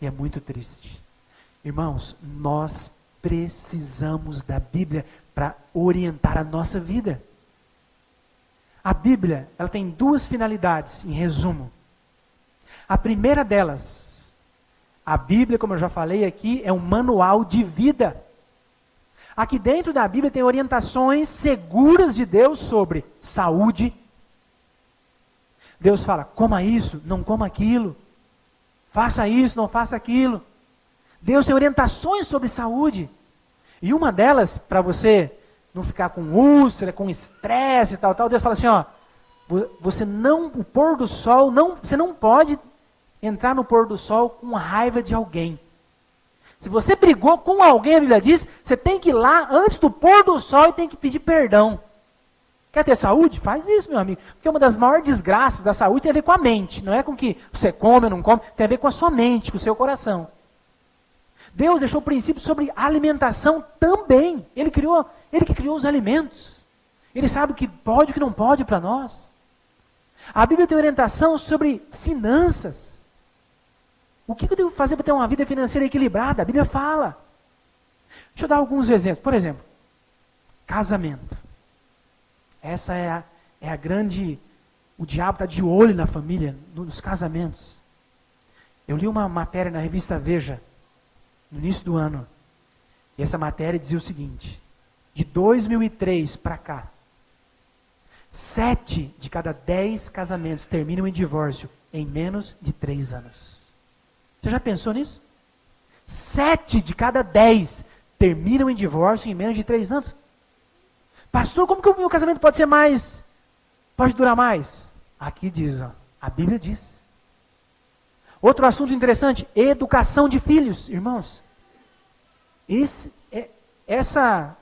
E é muito triste. Irmãos, nós precisamos da Bíblia para orientar a nossa vida. A Bíblia, ela tem duas finalidades, em resumo. A primeira delas, a Bíblia, como eu já falei aqui, é um manual de vida. Aqui dentro da Bíblia tem orientações seguras de Deus sobre saúde. Deus fala, coma isso, não coma aquilo. Faça isso, não faça aquilo. Deus tem orientações sobre saúde. E uma delas, para você não ficar com úlcera, com estresse e tal, Deus fala assim, ó, o pôr do sol, você não pode entrar no pôr do sol com raiva de alguém. Se você brigou com alguém, a Bíblia diz, você tem que ir lá antes do pôr do sol e tem que pedir perdão. Quer ter saúde? Faz isso, meu amigo. Porque uma das maiores desgraças da saúde tem a ver com a mente. Não é com o que você come ou não come, tem a ver com a sua mente, com o seu coração. Deus deixou princípios sobre alimentação também. Ele que criou os alimentos. Ele sabe o que pode e o que não pode para nós. A Bíblia tem orientação sobre finanças. O que eu devo fazer para ter uma vida financeira equilibrada? A Bíblia fala. Deixa eu dar alguns exemplos. Por exemplo, casamento. Essa é a grande... O diabo está de olho na família, nos casamentos. Eu li uma matéria na revista Veja, no início do ano. E essa matéria dizia o seguinte: de 2003 para cá, 7 de cada 10 casamentos terminam em divórcio em menos de 3 anos. Você já pensou nisso? 7 de cada 10 terminam em divórcio em menos de 3 anos. Pastor, como que o meu casamento pode durar mais? Aqui diz, ó, a Bíblia diz. Outro assunto interessante, educação de filhos, irmãos.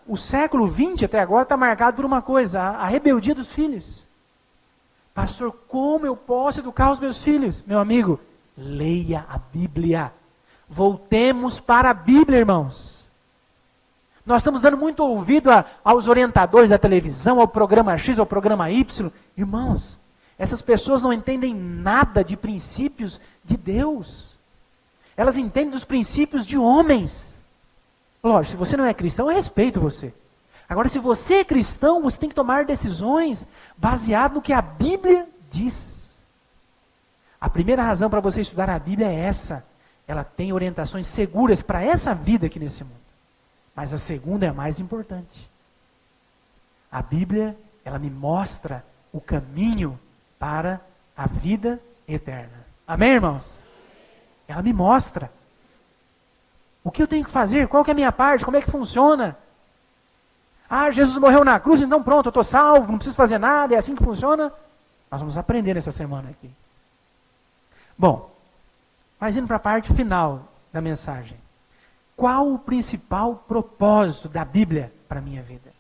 O século 20 até agora está marcado por uma coisa, a rebeldia dos filhos. Pastor, como eu posso educar os meus filhos? Meu amigo, leia a Bíblia. Voltemos para a Bíblia, irmãos. Nós estamos dando muito ouvido aos orientadores da televisão, ao programa X, ao programa Y. Irmãos, essas pessoas não entendem nada de princípios de Deus. Elas entendem dos princípios de homens. Lógico, se você não é cristão, eu respeito você. Agora, se você é cristão, você tem que tomar decisões baseado no que a Bíblia diz. A primeira razão para você estudar a Bíblia é essa. Ela tem orientações seguras para essa vida aqui nesse mundo. Mas a segunda é a mais importante. A Bíblia, ela me mostra o caminho para a vida eterna. Amém, irmãos? Ela me mostra. O que eu tenho que fazer? Qual que é a minha parte? Como é que funciona? Ah, Jesus morreu na cruz, então pronto, eu estou salvo, não preciso fazer nada, é assim que funciona? Nós vamos aprender nessa semana aqui. Bom, mas indo para a parte final da mensagem. Qual o principal propósito da Bíblia para a minha vida?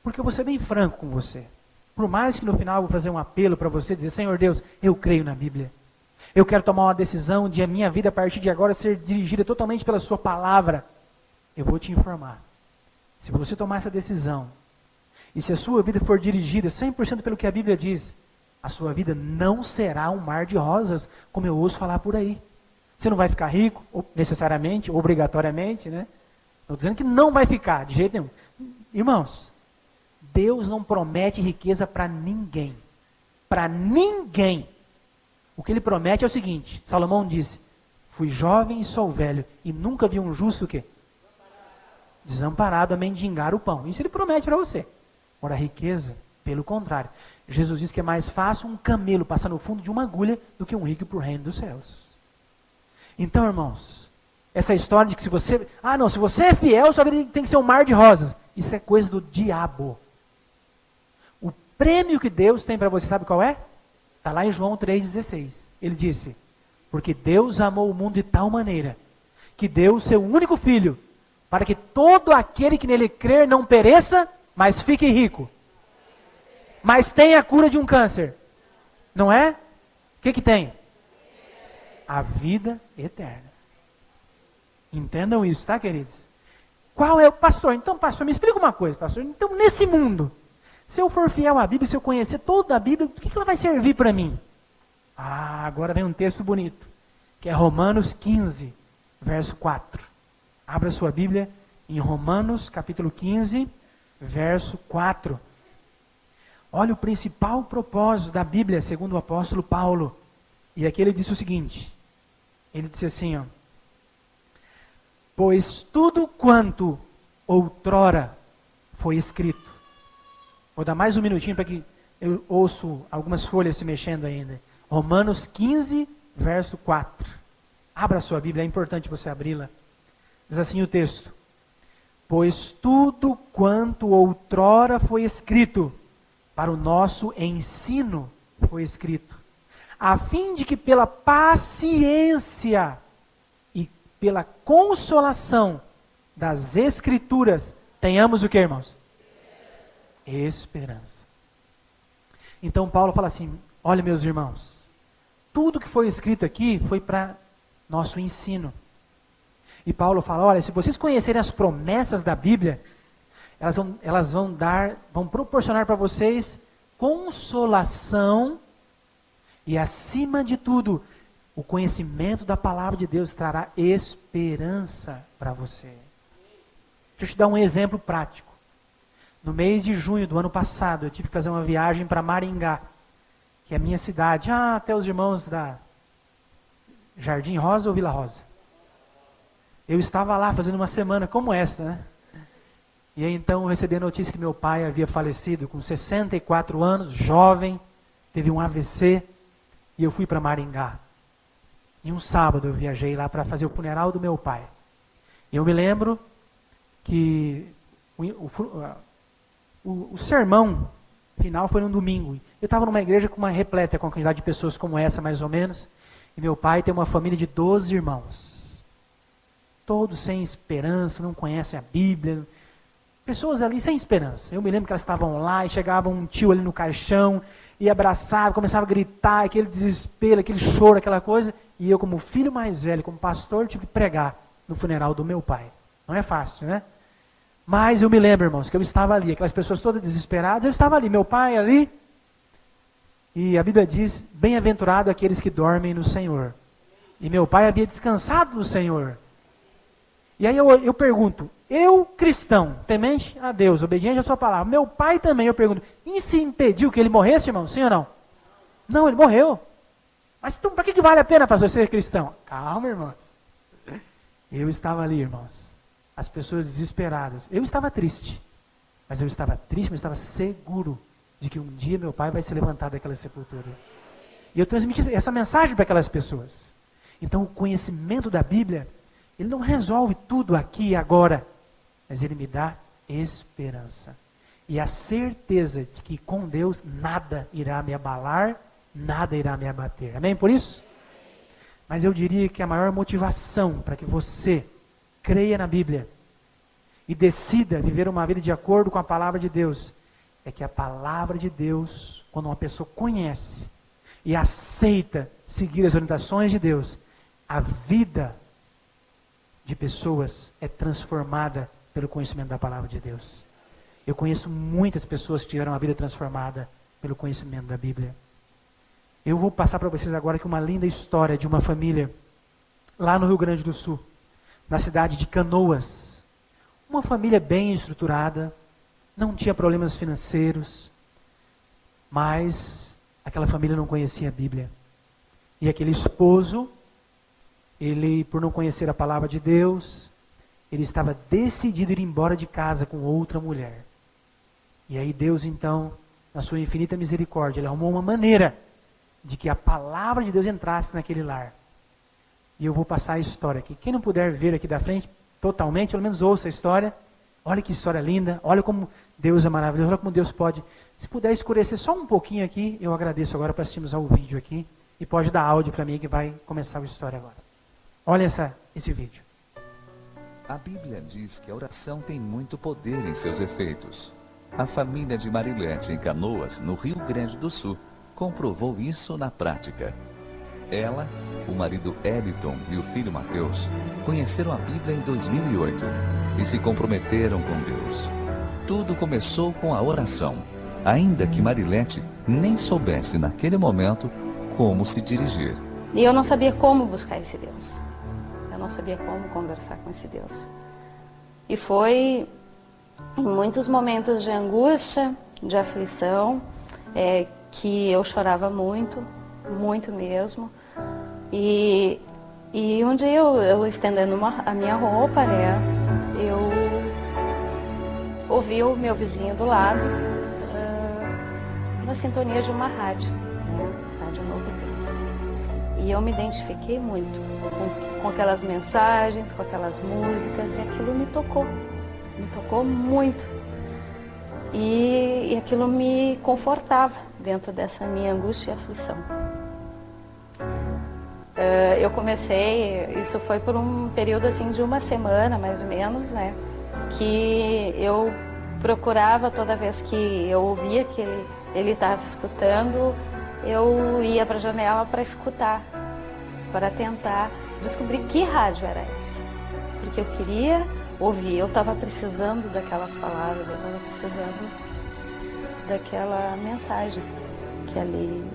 Porque eu vou ser bem franco com você. Por mais que no final eu vou fazer um apelo para você, dizer, Senhor Deus, eu creio na Bíblia. Eu quero tomar uma decisão de a minha vida a partir de agora ser dirigida totalmente pela sua palavra. Eu vou te informar. Se você tomar essa decisão, e se a sua vida for dirigida 100% pelo que a Bíblia diz, a sua vida não será um mar de rosas, como eu ouço falar por aí. Você não vai ficar rico, necessariamente, obrigatoriamente, né? Estou dizendo que não vai ficar, de jeito nenhum. Irmãos, Deus não promete riqueza para ninguém. Para ninguém. O que ele promete é o seguinte, Salomão disse, fui jovem e sou velho, e nunca vi um justo o quê? Desamparado a mendigar o pão. Isso ele promete para você. Ora, a riqueza, pelo contrário. Jesus diz que é mais fácil um camelo passar no fundo de uma agulha do que um rico para o reino dos céus. Então, irmãos, essa história de que se você... Ah, não, se você é fiel, sua vida tem que ser um mar de rosas. Isso é coisa do diabo. O prêmio que Deus tem para você, sabe qual é? Está lá em João 3,16. Ele disse, porque Deus amou o mundo de tal maneira, que deu o seu único filho, para que todo aquele que nele crer não pereça, mas fique rico. Mas tenha a cura de um câncer. Não é? O que tem? A vida eterna. Entendam isso, tá, queridos? Qual é o pastor? Então, pastor, me explica uma coisa, pastor. Então, nesse mundo, se eu for fiel à Bíblia, se eu conhecer toda a Bíblia, o que ela vai servir para mim? Ah, agora vem um texto bonito, que é Romanos 15, verso 4. Abra sua Bíblia em Romanos, capítulo 15, verso 4. Olha o principal propósito da Bíblia, segundo o apóstolo Paulo. E aqui ele disse o seguinte, ele disse assim, ó, pois tudo quanto outrora foi escrito. Vou dar mais um minutinho para que eu ouço algumas folhas se mexendo ainda. Romanos 15, verso 4. Abra a sua Bíblia, é importante você abri-la. Diz assim o texto, pois tudo quanto outrora foi escrito, para o nosso ensino foi escrito, a fim de que pela paciência e pela consolação das Escrituras tenhamos o que, irmãos? Esperança. Então Paulo fala assim, olha meus irmãos, tudo que foi escrito aqui foi para nosso ensino. E Paulo fala, olha, se vocês conhecerem as promessas da Bíblia, elas vão proporcionar para vocês consolação e, acima de tudo, o conhecimento da palavra de Deus trará esperança para você. Deixa eu te dar um exemplo prático. No mês de junho do ano passado, eu tive que fazer uma viagem para Maringá, que é a minha cidade. Até os irmãos da Jardim Rosa ou Vila Rosa? Eu estava lá fazendo uma semana como essa, né? E aí então eu recebi a notícia que meu pai havia falecido com 64 anos, jovem, teve um AVC, e eu fui para Maringá. E um sábado eu viajei lá para fazer o funeral do meu pai. E eu me lembro que o sermão final foi num domingo. Eu estava numa igreja com uma repleta com a quantidade de pessoas como essa, mais ou menos. E meu pai tem uma família de 12 irmãos. Todos sem esperança, não conhecem a Bíblia. Pessoas ali sem esperança. Eu me lembro que elas estavam lá e chegava um tio ali no caixão e abraçava, começava a gritar, aquele desespero, aquele choro, aquela coisa. E eu, como filho mais velho, como pastor, tive que pregar no funeral do meu pai. Não é fácil, né? Mas eu me lembro, irmãos, que eu estava ali, aquelas pessoas todas desesperadas, eu estava ali, meu pai ali. E a Bíblia diz, bem-aventurado aqueles que dormem no Senhor. E meu pai havia descansado no Senhor. E aí eu pergunto, eu cristão, temente a Deus, obediente à sua palavra, meu pai também, eu pergunto, isso impediu que ele morresse, irmão? Sim ou não? Não, ele morreu. Mas então, para que vale a pena, pastor, ser cristão? Calma, irmãos. Eu estava ali, irmãos. As pessoas desesperadas. Eu estava triste. Mas eu estava triste, mas eu estava seguro de que um dia meu pai vai se levantar daquela sepultura. E eu transmiti essa mensagem para aquelas pessoas. Então o conhecimento da Bíblia, ele não resolve tudo aqui e agora, mas ele me dá esperança. E a certeza de que com Deus nada irá me abalar, nada irá me abater. Amém por isso? Mas eu diria que a maior motivação para que você creia na Bíblia e decida viver uma vida de acordo com a palavra de Deus, é que a palavra de Deus, quando uma pessoa conhece e aceita seguir as orientações de Deus, a vida de pessoas é transformada pelo conhecimento da palavra de Deus. Eu conheço muitas pessoas que tiveram a vida transformada pelo conhecimento da Bíblia. Eu vou passar para vocês agora aqui uma linda história de uma família lá no Rio Grande do Sul, na cidade de Canoas. Uma família bem estruturada, não tinha problemas financeiros, mas aquela família não conhecia a Bíblia. E aquele esposo, ele, por não conhecer a palavra de Deus, ele estava decidido a ir embora de casa com outra mulher. E aí Deus, então, na sua infinita misericórdia, ele arrumou uma maneira de que a palavra de Deus entrasse naquele lar. E eu vou passar a história aqui. Quem não puder ver aqui da frente, totalmente, pelo menos ouça a história. Olha que história linda, olha como Deus é maravilhoso, olha como Deus pode. Se puder escurecer só um pouquinho aqui, eu agradeço agora para assistirmos ao vídeo aqui. E pode dar áudio para mim que vai começar a história agora. Olha esse vídeo. A Bíblia diz que a oração tem muito poder em seus efeitos. A família de Marilete em Canoas, no Rio Grande do Sul, comprovou isso na prática. Ela, o marido Eliton e o filho Mateus conheceram a Bíblia em 2008 e se comprometeram com Deus. Tudo começou com a oração, ainda que Marilete nem soubesse naquele momento como se dirigir. E eu não sabia como buscar esse Deus. Eu não sabia como conversar com esse Deus. E foi em muitos momentos de angústia, de aflição, que eu chorava muito, muito mesmo. E um dia eu estendendo a minha roupa, né, eu ouvi o meu vizinho do lado na sintonia de uma rádio, né, Rádio Novo Tempo. E eu me identifiquei muito com aquelas mensagens, com aquelas músicas, e aquilo me tocou muito. E aquilo me confortava dentro dessa minha angústia e aflição. Eu comecei, isso foi por um período assim de uma semana, mais ou menos, né? Que eu procurava, toda vez que eu ouvia que ele estava escutando, eu ia para a janela para escutar, para tentar descobrir que rádio era essa. Porque eu queria ouvir, eu estava precisando daquelas palavras, eu estava precisando daquela mensagem que ali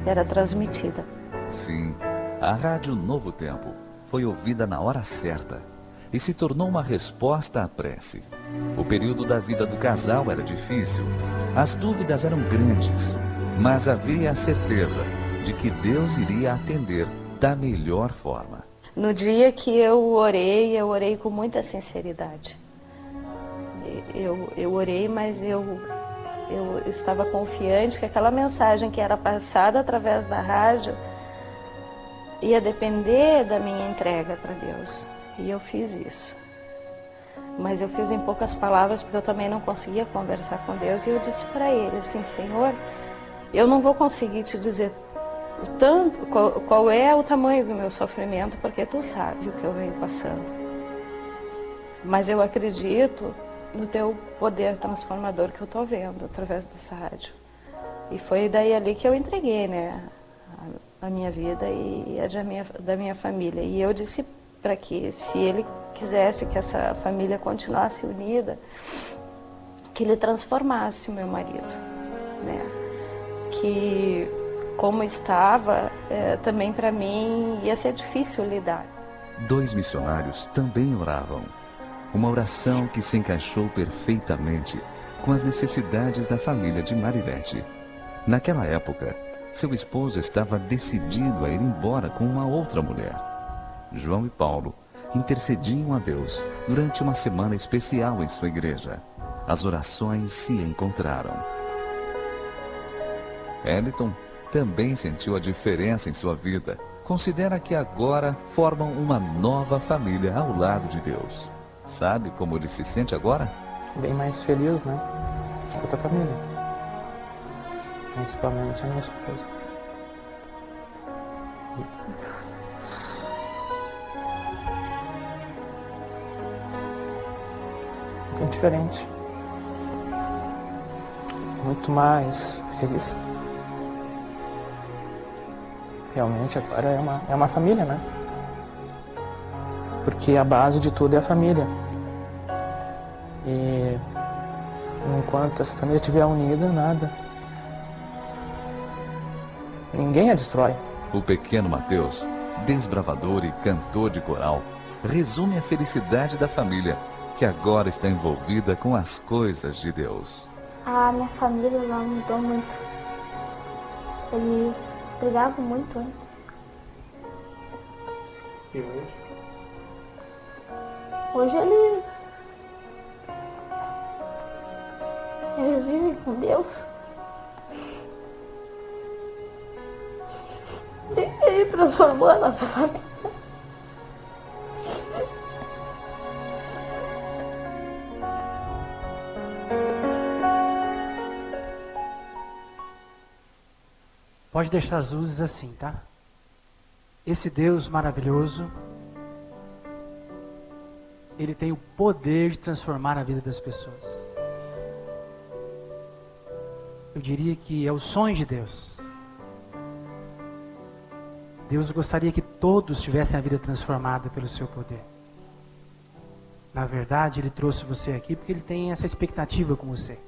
era transmitida. Sim, a Rádio Novo Tempo foi ouvida na hora certa e se tornou uma resposta à prece. O período da vida do casal era difícil, as dúvidas eram grandes, mas havia a certeza de que Deus iria atender da melhor forma. No dia que eu orei com muita sinceridade. Eu orei, mas eu estava confiante que aquela mensagem que era passada através da rádio ia depender da minha entrega para Deus. E eu fiz isso. Mas eu fiz em poucas palavras, porque eu também não conseguia conversar com Deus. E eu disse para ele assim: Senhor, eu não vou conseguir te dizer qual é o tamanho do meu sofrimento, porque tu sabe o que eu venho passando. Mas eu acredito no teu poder transformador que eu estou vendo através dessa rádio. E foi daí ali que eu entreguei, né, a minha vida e a da minha família. E eu disse para que, se ele quisesse que essa família continuasse unida, que ele transformasse o meu marido, né? Que como estava, também para mim ia ser difícil lidar, 2 missionários também oravam. Uma oração que se encaixou perfeitamente com as necessidades da família de Marilete. Naquela época, seu esposo estava decidido a ir embora com uma outra mulher. João e Paulo intercediam a Deus durante uma semana especial em sua igreja. As orações se encontraram. Hamilton também sentiu a diferença em sua vida. Considera que agora formam uma nova família ao lado de Deus. Sabe como ele se sente agora? Bem mais feliz, né? Com outra família. Principalmente a minha esposa. Bem diferente. Muito mais feliz. Realmente agora é uma família, né? Porque a base de tudo é a família. E enquanto essa família estiver unida, nada. Ninguém a destrói. O pequeno Mateus, desbravador e cantor de coral, resume a felicidade da família, que agora está envolvida com as coisas de Deus. A minha família lá mudou muito. Eles brigavam muito antes. E hoje? Hoje eles vivem com Deus. E Ele transformou a nossa família. Pode deixar as luzes assim, tá? Esse Deus maravilhoso, Ele tem o poder de transformar a vida das pessoas. Eu diria que é o sonho de Deus. Deus gostaria que todos tivessem a vida transformada pelo seu poder. Na verdade, Ele trouxe você aqui porque Ele tem essa expectativa com você.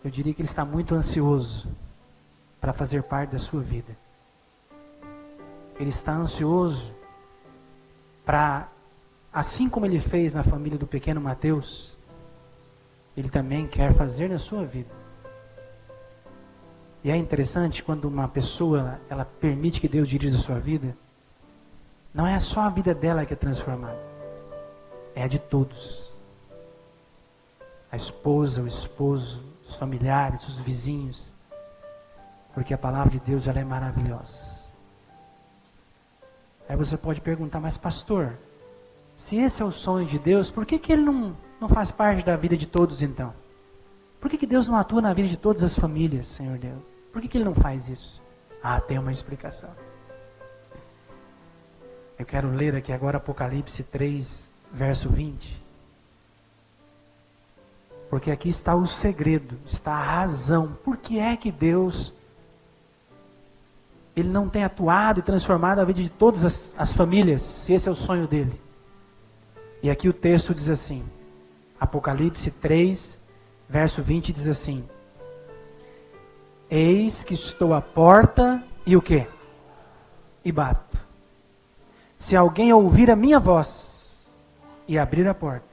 Eu diria que Ele está muito ansioso para fazer parte da sua vida. Ele está ansioso para, assim como Ele fez na família do pequeno Mateus, Ele também quer fazer na sua vida. E é interessante quando uma pessoa, ela permite que Deus dirija a sua vida, não é só a vida dela que é transformada, é a de todos. A esposa, o esposo, os familiares, os vizinhos, porque a palavra de Deus, ela é maravilhosa. Aí você pode perguntar, mas pastor, se esse é o sonho de Deus, por que Ele não faz parte da vida de todos então? Por que Deus não atua na vida de todas as famílias, Senhor Deus? Por que Ele não faz isso? Ah, tem uma explicação. Eu quero ler aqui agora Apocalipse 3, verso 20. Porque aqui está o segredo, está a razão. Por que é que Deus, Ele não tem atuado e transformado a vida de todas as famílias, se esse é o sonho dEle? E aqui o texto diz assim, Apocalipse 3, verso 20 diz assim: Eis que estou à porta e o quê? E bato. Se alguém ouvir a minha voz e abrir a porta,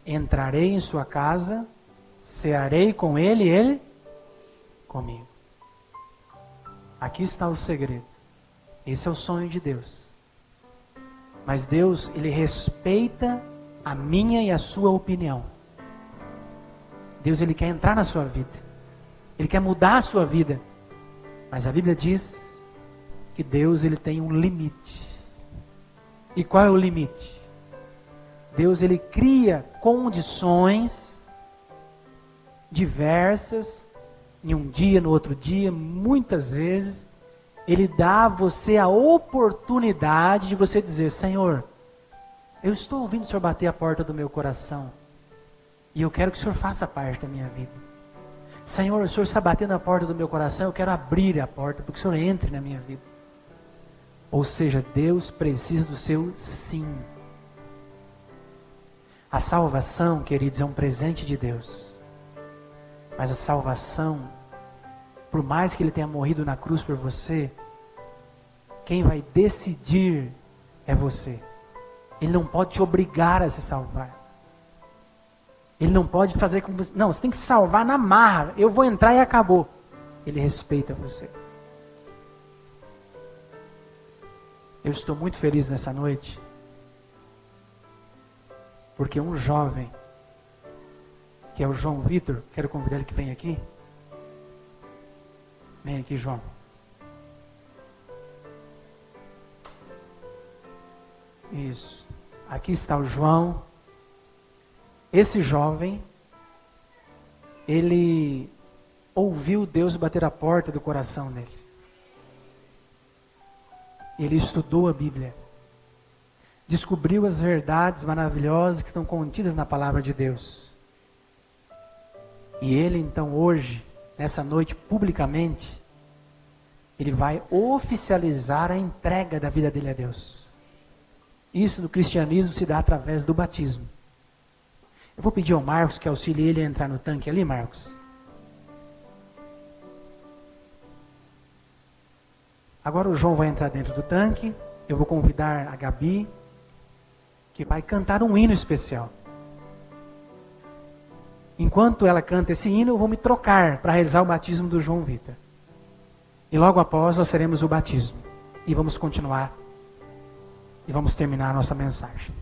entrarei em sua casa, cearei com ele e ele comigo. Aqui está o segredo. Esse é o sonho de Deus. Mas Deus, Ele respeita a minha e a sua opinião. Deus, Ele quer entrar na sua vida. Ele quer mudar a sua vida. Mas a Bíblia diz que Deus, Ele tem um limite. E qual é o limite? Deus, Ele cria condições diversas, em um dia, no outro dia, muitas vezes, Ele dá a você a oportunidade de você dizer: Senhor, eu estou ouvindo o Senhor bater a porta do meu coração, e eu quero que o Senhor faça parte da minha vida. Senhor, o Senhor está batendo a porta do meu coração, eu quero abrir a porta, para que o Senhor entre na minha vida. Ou seja, Deus precisa do seu sim. A salvação, queridos, é um presente de Deus. Mas a salvação, por mais que Ele tenha morrido na cruz por você, Quem vai decidir é você. Ele não pode te obrigar a se salvar. Ele não pode fazer com você. Não, você tem que se salvar na marra. Eu vou entrar e acabou. Ele respeita você. Eu estou muito feliz nessa noite. Porque um jovem, que é o João Vitor, quero convidar ele que venha aqui. Vem aqui, João. Isso. Aqui está o João. Esse jovem, ele ouviu Deus bater a porta do coração dele. Ele estudou a Bíblia. Descobriu as verdades maravilhosas que estão contidas na palavra de Deus. E ele então hoje, nessa noite, publicamente, ele vai oficializar a entrega da vida dele a Deus. Isso no cristianismo se dá através do batismo. Eu vou pedir ao Marcos que auxilie ele a entrar no tanque ali, Marcos. Agora o João vai entrar dentro do tanque. Eu vou convidar a Gabi, que vai cantar um hino especial. Enquanto ela canta esse hino, eu vou me trocar para realizar o batismo do João Vitor. E logo após nós teremos o batismo. E vamos continuar. E vamos terminar a nossa mensagem.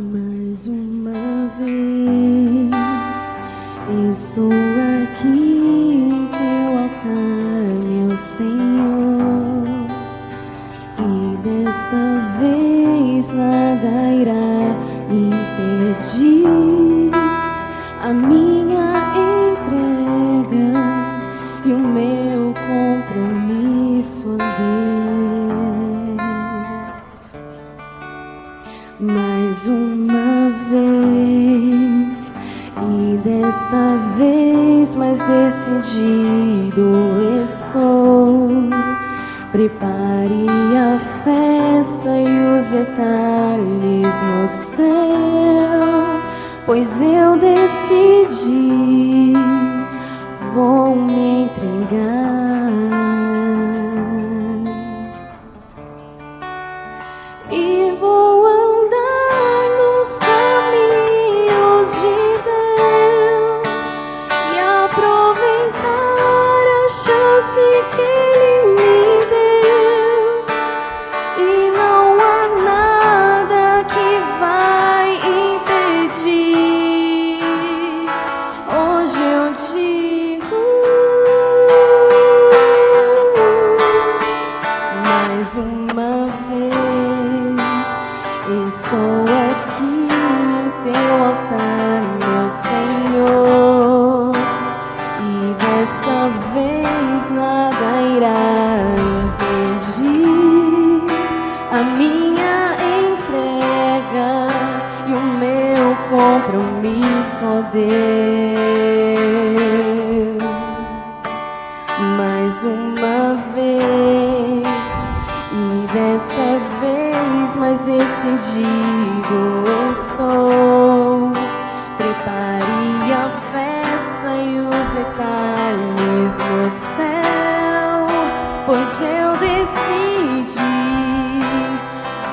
Mais uma vez estou aqui em teu altar, meu Senhor, e desta vez nada irá impedir a minha entrega e o meu compromisso a Deus. Mais uma vez, e desta vez mais decidido estou. Prepare a festa e os detalhes no céu, pois eu decidi, vou me entregar. E vou andar nos caminhos de Deus e aproveitar a chance que Ele me deu. E não há nada que vai impedir. Hoje eu digo, mais uma vez estou aqui em teu altar, meu Senhor, e desta vez nada irá impedir a minha entrega e o meu compromisso, ó Deus. Mais uma vez, e desta vez mais decidido estou. Prepare a festa e os detalhes no céu, pois eu decidi,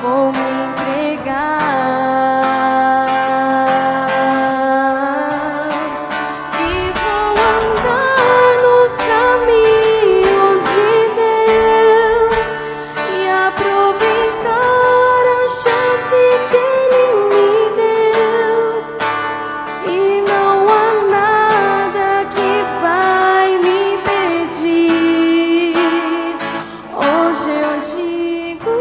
vou me entregar. E vou andar nos caminhos de Deus e aproveitar a chance que Ele me deu. E não há nada que vai me impedir. Hoje eu digo,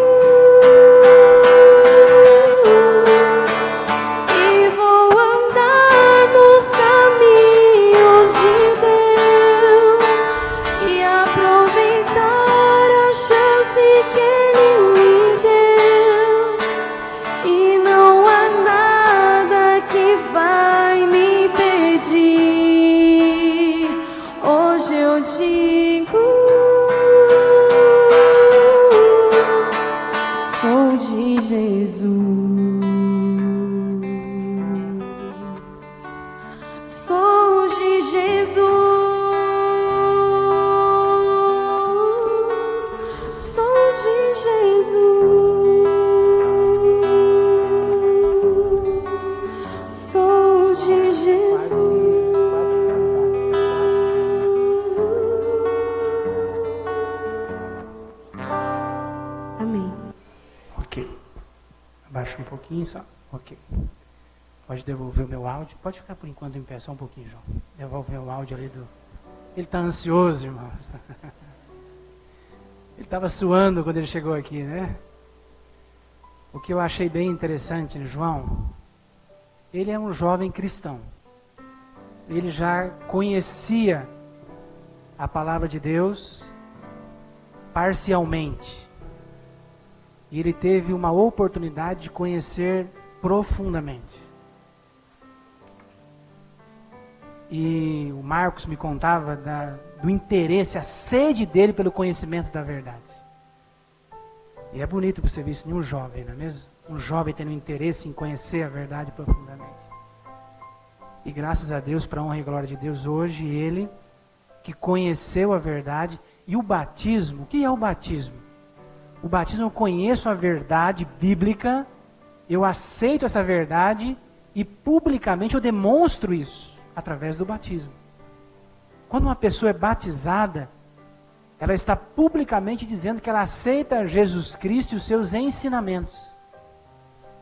abaixa um pouquinho só. Ok. Pode devolver o meu áudio. Pode ficar por enquanto em pé, só um pouquinho, João. Devolver o áudio ali do... Ele está ansioso, irmãos. Ele estava suando quando ele chegou aqui, né? O que eu achei bem interessante, João, ele é um jovem cristão. Ele já conhecia a palavra de Deus parcialmente. E ele teve uma oportunidade de conhecer profundamente. E o Marcos me contava do interesse, a sede dele pelo conhecimento da verdade. E é bonito você ver isso em um jovem, não é mesmo? Um jovem tendo interesse em conhecer a verdade profundamente. E graças a Deus, para a honra e glória de Deus, hoje ele que conheceu a verdade. E o batismo, o que é o batismo? O batismo, eu conheço a verdade bíblica, eu aceito essa verdade e publicamente eu demonstro isso através do batismo. Quando uma pessoa é batizada, ela está publicamente dizendo que ela aceita Jesus Cristo e os seus ensinamentos.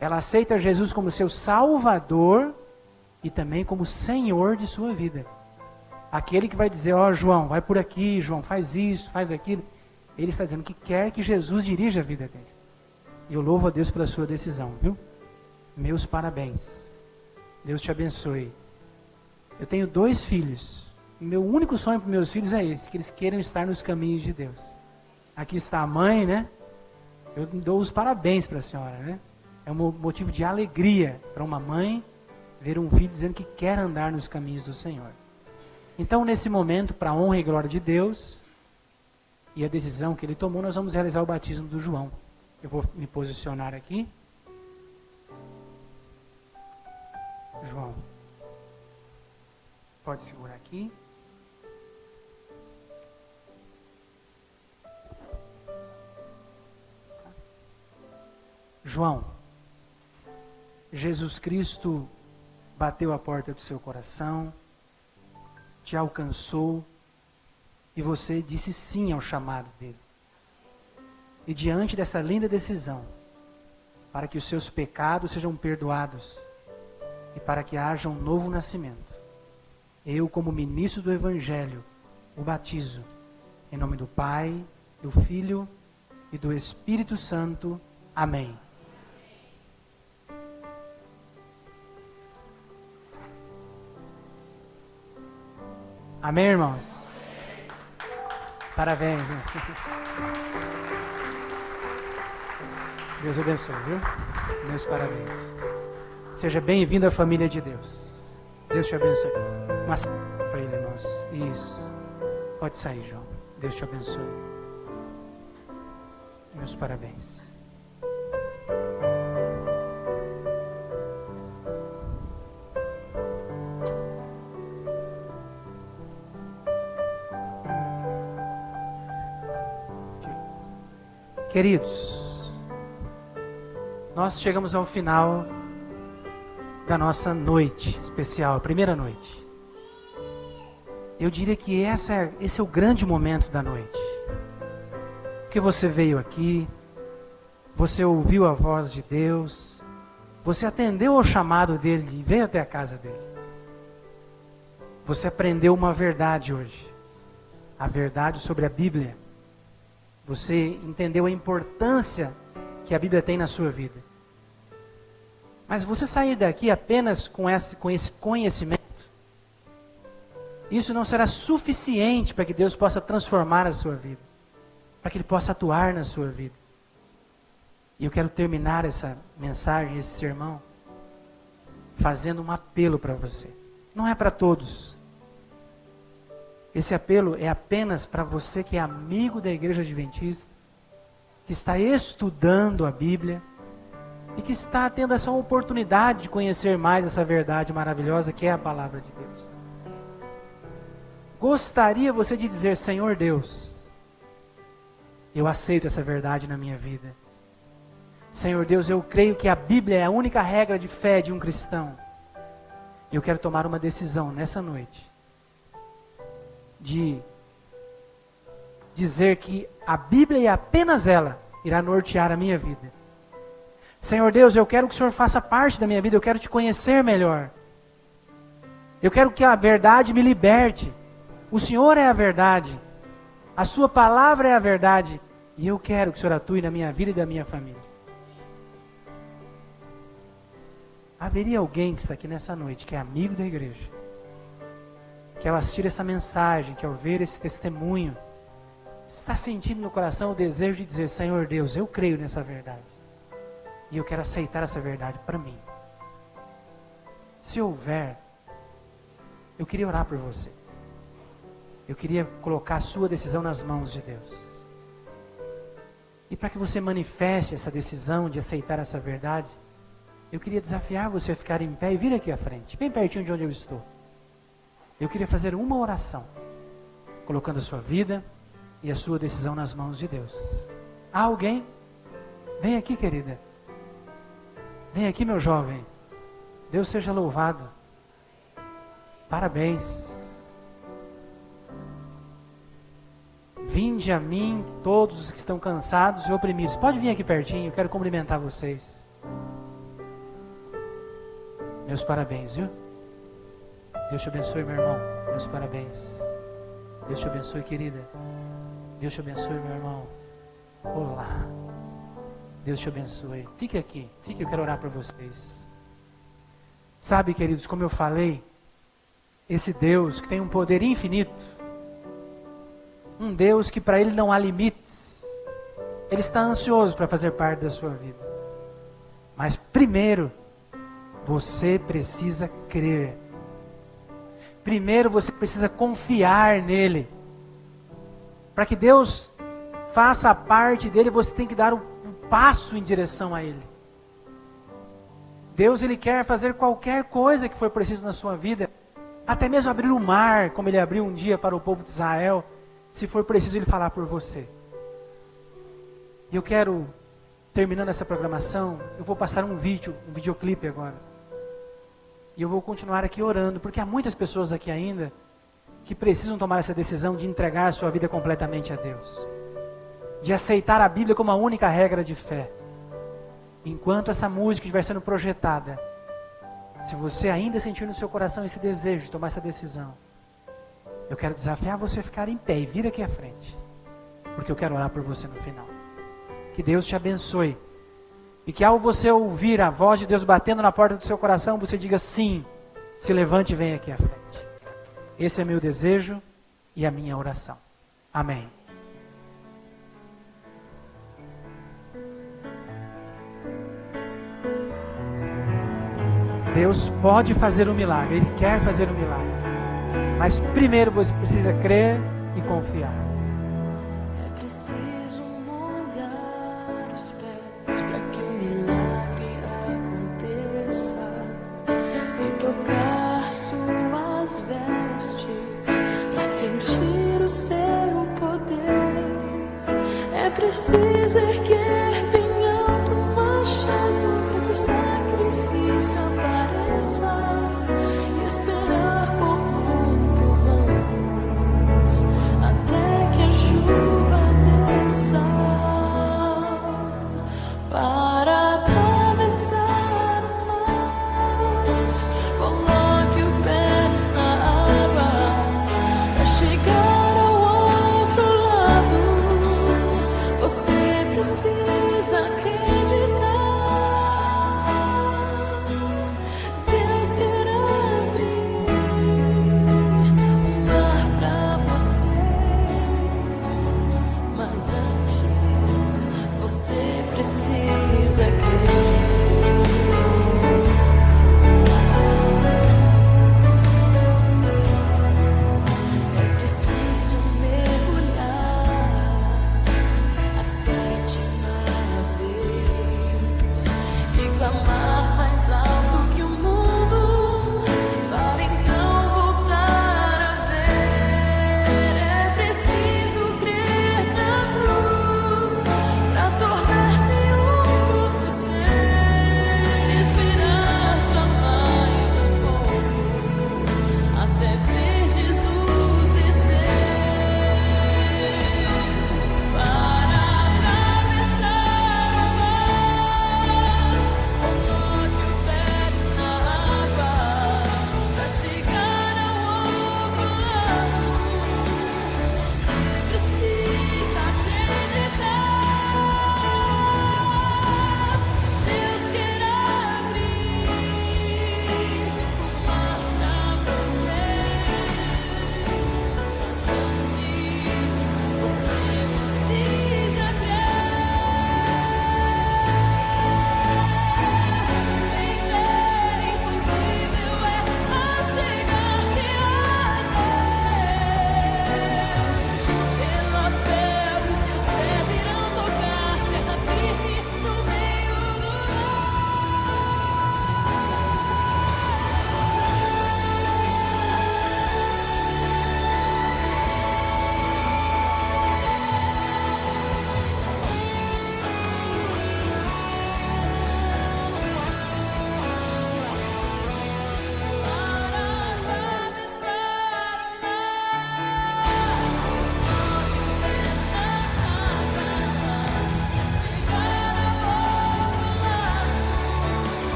Ela aceita Jesus como seu Salvador e também como Senhor de sua vida. Aquele que vai dizer, ó João, vai por aqui, João, faz isso, faz aquilo. Ele está dizendo que quer que Jesus dirija a vida dele. E eu louvo a Deus pela sua decisão, viu? Meus parabéns. Deus te abençoe. Eu tenho 2 filhos. Meu único sonho para meus filhos é esse, que eles queiram estar nos caminhos de Deus. Aqui está a mãe, né? Eu dou os parabéns para a senhora, né? É um motivo de alegria para uma mãe ver um filho dizendo que quer andar nos caminhos do Senhor. Então, nesse momento, para a honra e glória de Deus, e a decisão que ele tomou, nós vamos realizar o batismo do João. Eu vou me posicionar aqui. João, pode segurar aqui. João, Jesus Cristo bateu a porta do seu coração, te alcançou e você disse sim ao chamado dele. E diante dessa linda decisão, para que os seus pecados sejam perdoados e para que haja um novo nascimento, eu, como ministro do Evangelho, o batizo em nome do Pai, do Filho e do Espírito Santo. Amém. Amém, irmãos? Parabéns. Deus abençoe, viu? Meus parabéns. Seja bem-vindo à família de Deus. Deus te abençoe. Uma salva para ele, irmãos. Isso. Pode sair, João. Deus te abençoe. Meus parabéns. Queridos, nós chegamos ao final da nossa noite especial, a primeira noite. Eu diria que esse é o grande momento da noite. Porque você veio aqui, você ouviu a voz de Deus, você atendeu ao chamado dele e veio até a casa dele. Você aprendeu uma verdade hoje, a verdade sobre a Bíblia. Você entendeu a importância que a Bíblia tem na sua vida. Mas você sair daqui apenas com esse conhecimento, isso não será suficiente para que Deus possa transformar a sua vida, para que Ele possa atuar na sua vida. E eu quero terminar essa mensagem, esse sermão, fazendo um apelo para você. Não é para todos. Esse apelo é apenas para você que é amigo da Igreja Adventista, que está estudando a Bíblia e que está tendo essa oportunidade de conhecer mais essa verdade maravilhosa que é a Palavra de Deus. Gostaria você de dizer, Senhor Deus, eu aceito essa verdade na minha vida. Senhor Deus, eu creio que a Bíblia é a única regra de fé de um cristão. E eu quero tomar uma decisão nessa noite de dizer que a Bíblia e apenas ela irá nortear a minha vida. Senhor Deus, eu quero que o Senhor faça parte da minha vida, eu quero te conhecer melhor. Eu quero que a verdade me liberte. O Senhor é a verdade. A sua palavra é a verdade. E eu quero que o Senhor atue na minha vida e da minha família. Haveria alguém que está aqui nessa noite, que é amigo da igreja, que ao assistir essa mensagem, que ao ver esse testemunho, está sentindo no coração o desejo de dizer: Senhor Deus, eu creio nessa verdade. E eu quero aceitar essa verdade para mim. Se houver, eu queria orar por você. Eu queria colocar a sua decisão nas mãos de Deus. E para que você manifeste essa decisão de aceitar essa verdade, eu queria desafiar você a ficar em pé e vir aqui à frente, bem pertinho de onde eu estou. Eu queria fazer uma oração, colocando a sua vida e a sua decisão nas mãos de Deus. Há alguém? Vem aqui, querida. Vem aqui, meu jovem. Deus seja louvado. Parabéns. Vinde a mim todos os que estão cansados e oprimidos. Pode vir aqui pertinho, eu quero cumprimentar vocês. Meus parabéns, viu? Deus te abençoe, meu irmão. Meus parabéns. Deus te abençoe, querida. Deus te abençoe, meu irmão. Olá. Deus te abençoe. Fique aqui. Fique, eu quero orar por vocês. Sabe, queridos, como eu falei, esse Deus que tem um poder infinito, um Deus que para Ele não há limites, Ele está ansioso para fazer parte da sua vida. Mas primeiro, você precisa crer. Primeiro você precisa confiar nele. Para que Deus faça a parte dele, você tem que dar um passo em direção a Ele. Deus, Ele quer fazer qualquer coisa que for preciso na sua vida. Até mesmo abrir o mar, como Ele abriu um dia para o povo de Israel. Se for preciso Ele falar por você. E eu quero, terminando essa programação, eu vou passar um videoclipe agora. E eu vou continuar aqui orando, porque há muitas pessoas aqui ainda que precisam tomar essa decisão de entregar a sua vida completamente a Deus. De aceitar a Bíblia como a única regra de fé. Enquanto essa música estiver sendo projetada, se você ainda sentir no seu coração esse desejo de tomar essa decisão, eu quero desafiar você a ficar em pé e vir aqui à frente. Porque eu quero orar por você no final. Que Deus te abençoe. E que ao você ouvir a voz de Deus batendo na porta do seu coração, você diga sim, se levante e venha aqui à frente. Esse é meu desejo e a minha oração. Amém. Deus pode fazer um milagre, Ele quer fazer um milagre. Mas primeiro você precisa crer e confiar. É preciso molhar os pés para que o milagre aconteça e tocar suas vestes para sentir o seu poder. É preciso erguer bem alto o machado para que o sacrifício apareça e esperar por muitos anos até que a chuva desça para atravessar o mar. Coloque o pé na água para chegar ao outro lado. Você precisa acreditar. Deus quer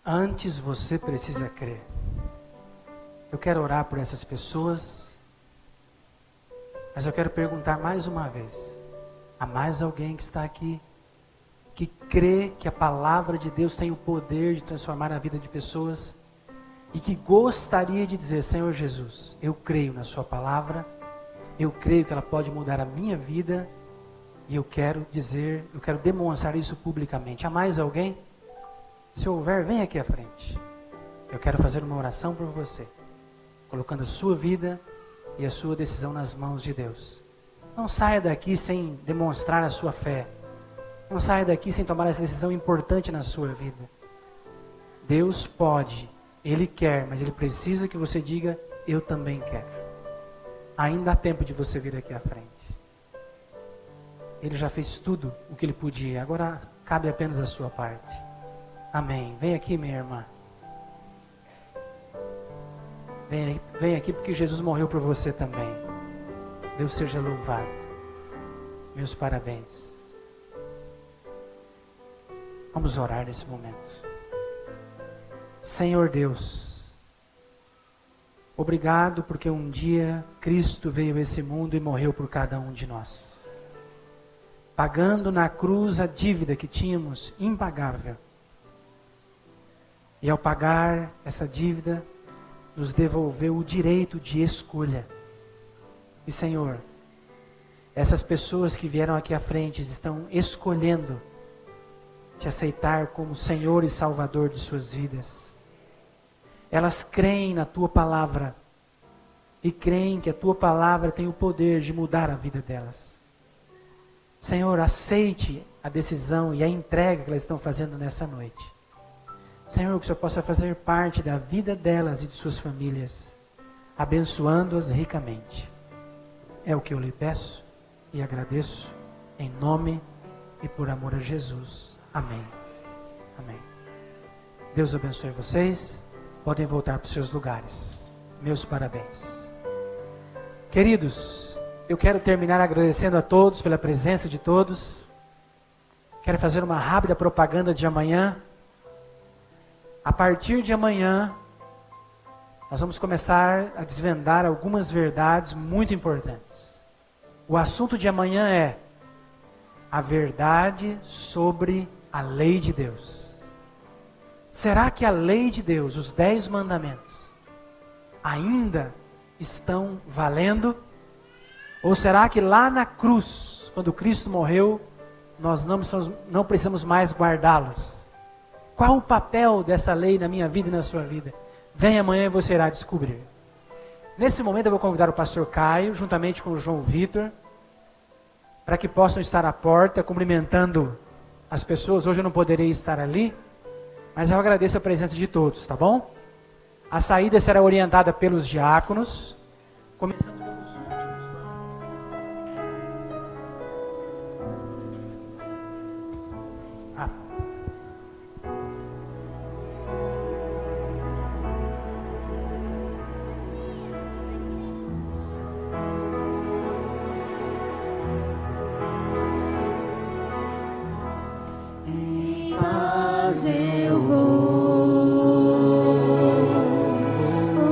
Antes você precisa crer. Eu quero orar por essas pessoas, mas eu quero perguntar mais uma vez: há mais alguém que está aqui que crê que a palavra de Deus tem o poder de transformar a vida de pessoas e que gostaria de dizer: Senhor Jesus, eu creio na sua palavra, eu creio que ela pode mudar a minha vida e eu quero dizer, eu quero demonstrar isso publicamente. Há mais alguém? Se houver, vem aqui à frente. Eu quero fazer uma oração por você, colocando a sua vida e a sua decisão nas mãos de Deus. Não saia daqui sem demonstrar a sua fé. Não saia daqui sem tomar essa decisão importante na sua vida. Deus pode, Ele quer, mas Ele precisa que você diga: eu também quero. Ainda há tempo de você vir aqui à frente. Ele já fez tudo o que Ele podia, agora cabe apenas a sua parte. Amém. Vem aqui, minha irmã. Vem aqui porque Jesus morreu por você também. Deus seja louvado. Meus parabéns. Vamos orar nesse momento. Senhor Deus, obrigado porque um dia Cristo veio a esse mundo e morreu por cada um de nós, pagando na cruz a dívida que tínhamos impagável. E ao pagar essa dívida, nos devolveu o direito de escolha. E Senhor, essas pessoas que vieram aqui à frente estão escolhendo te aceitar como Senhor e Salvador de suas vidas. Elas creem na tua palavra e creem que a tua palavra tem o poder de mudar a vida delas. Senhor, aceite a decisão e a entrega que elas estão fazendo nessa noite. Senhor, que o Senhor possa fazer parte da vida delas e de suas famílias, abençoando-as ricamente. É o que eu lhe peço e agradeço, em nome e por amor a Jesus. Amém. Amém. Deus abençoe vocês. Podem voltar para os seus lugares. Meus parabéns. Queridos, eu quero terminar agradecendo a todos pela presença de todos. Quero fazer uma rápida propaganda de amanhã. A partir de amanhã, nós vamos começar a desvendar algumas verdades muito importantes. O assunto de amanhã é a verdade sobre a lei de Deus. Será que a lei de Deus, os 10 mandamentos, ainda estão valendo? Ou será que lá na cruz, quando Cristo morreu, nós não precisamos mais guardá-los? Qual o papel dessa lei na minha vida e na sua vida? Vem amanhã e você irá descobrir. Nesse momento eu vou convidar o pastor Caio, juntamente com o João Vitor, para que possam estar à porta cumprimentando as pessoas. Hoje eu não poderei estar ali, mas eu agradeço a presença de todos, tá bom? A saída será orientada pelos diáconos, começando pelos últimos. Eu vou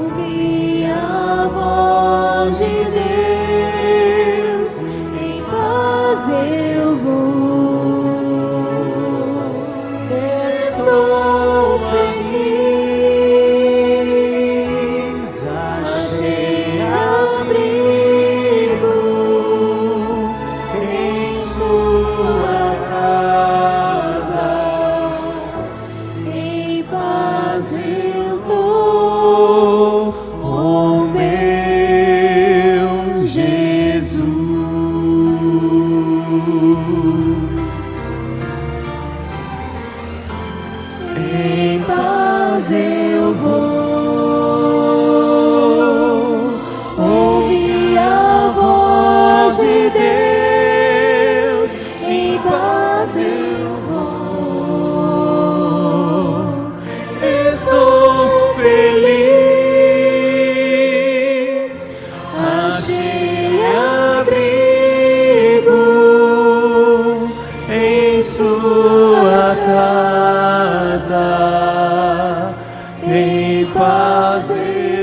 ouvir a voz de Deus, em paz eu vou fazer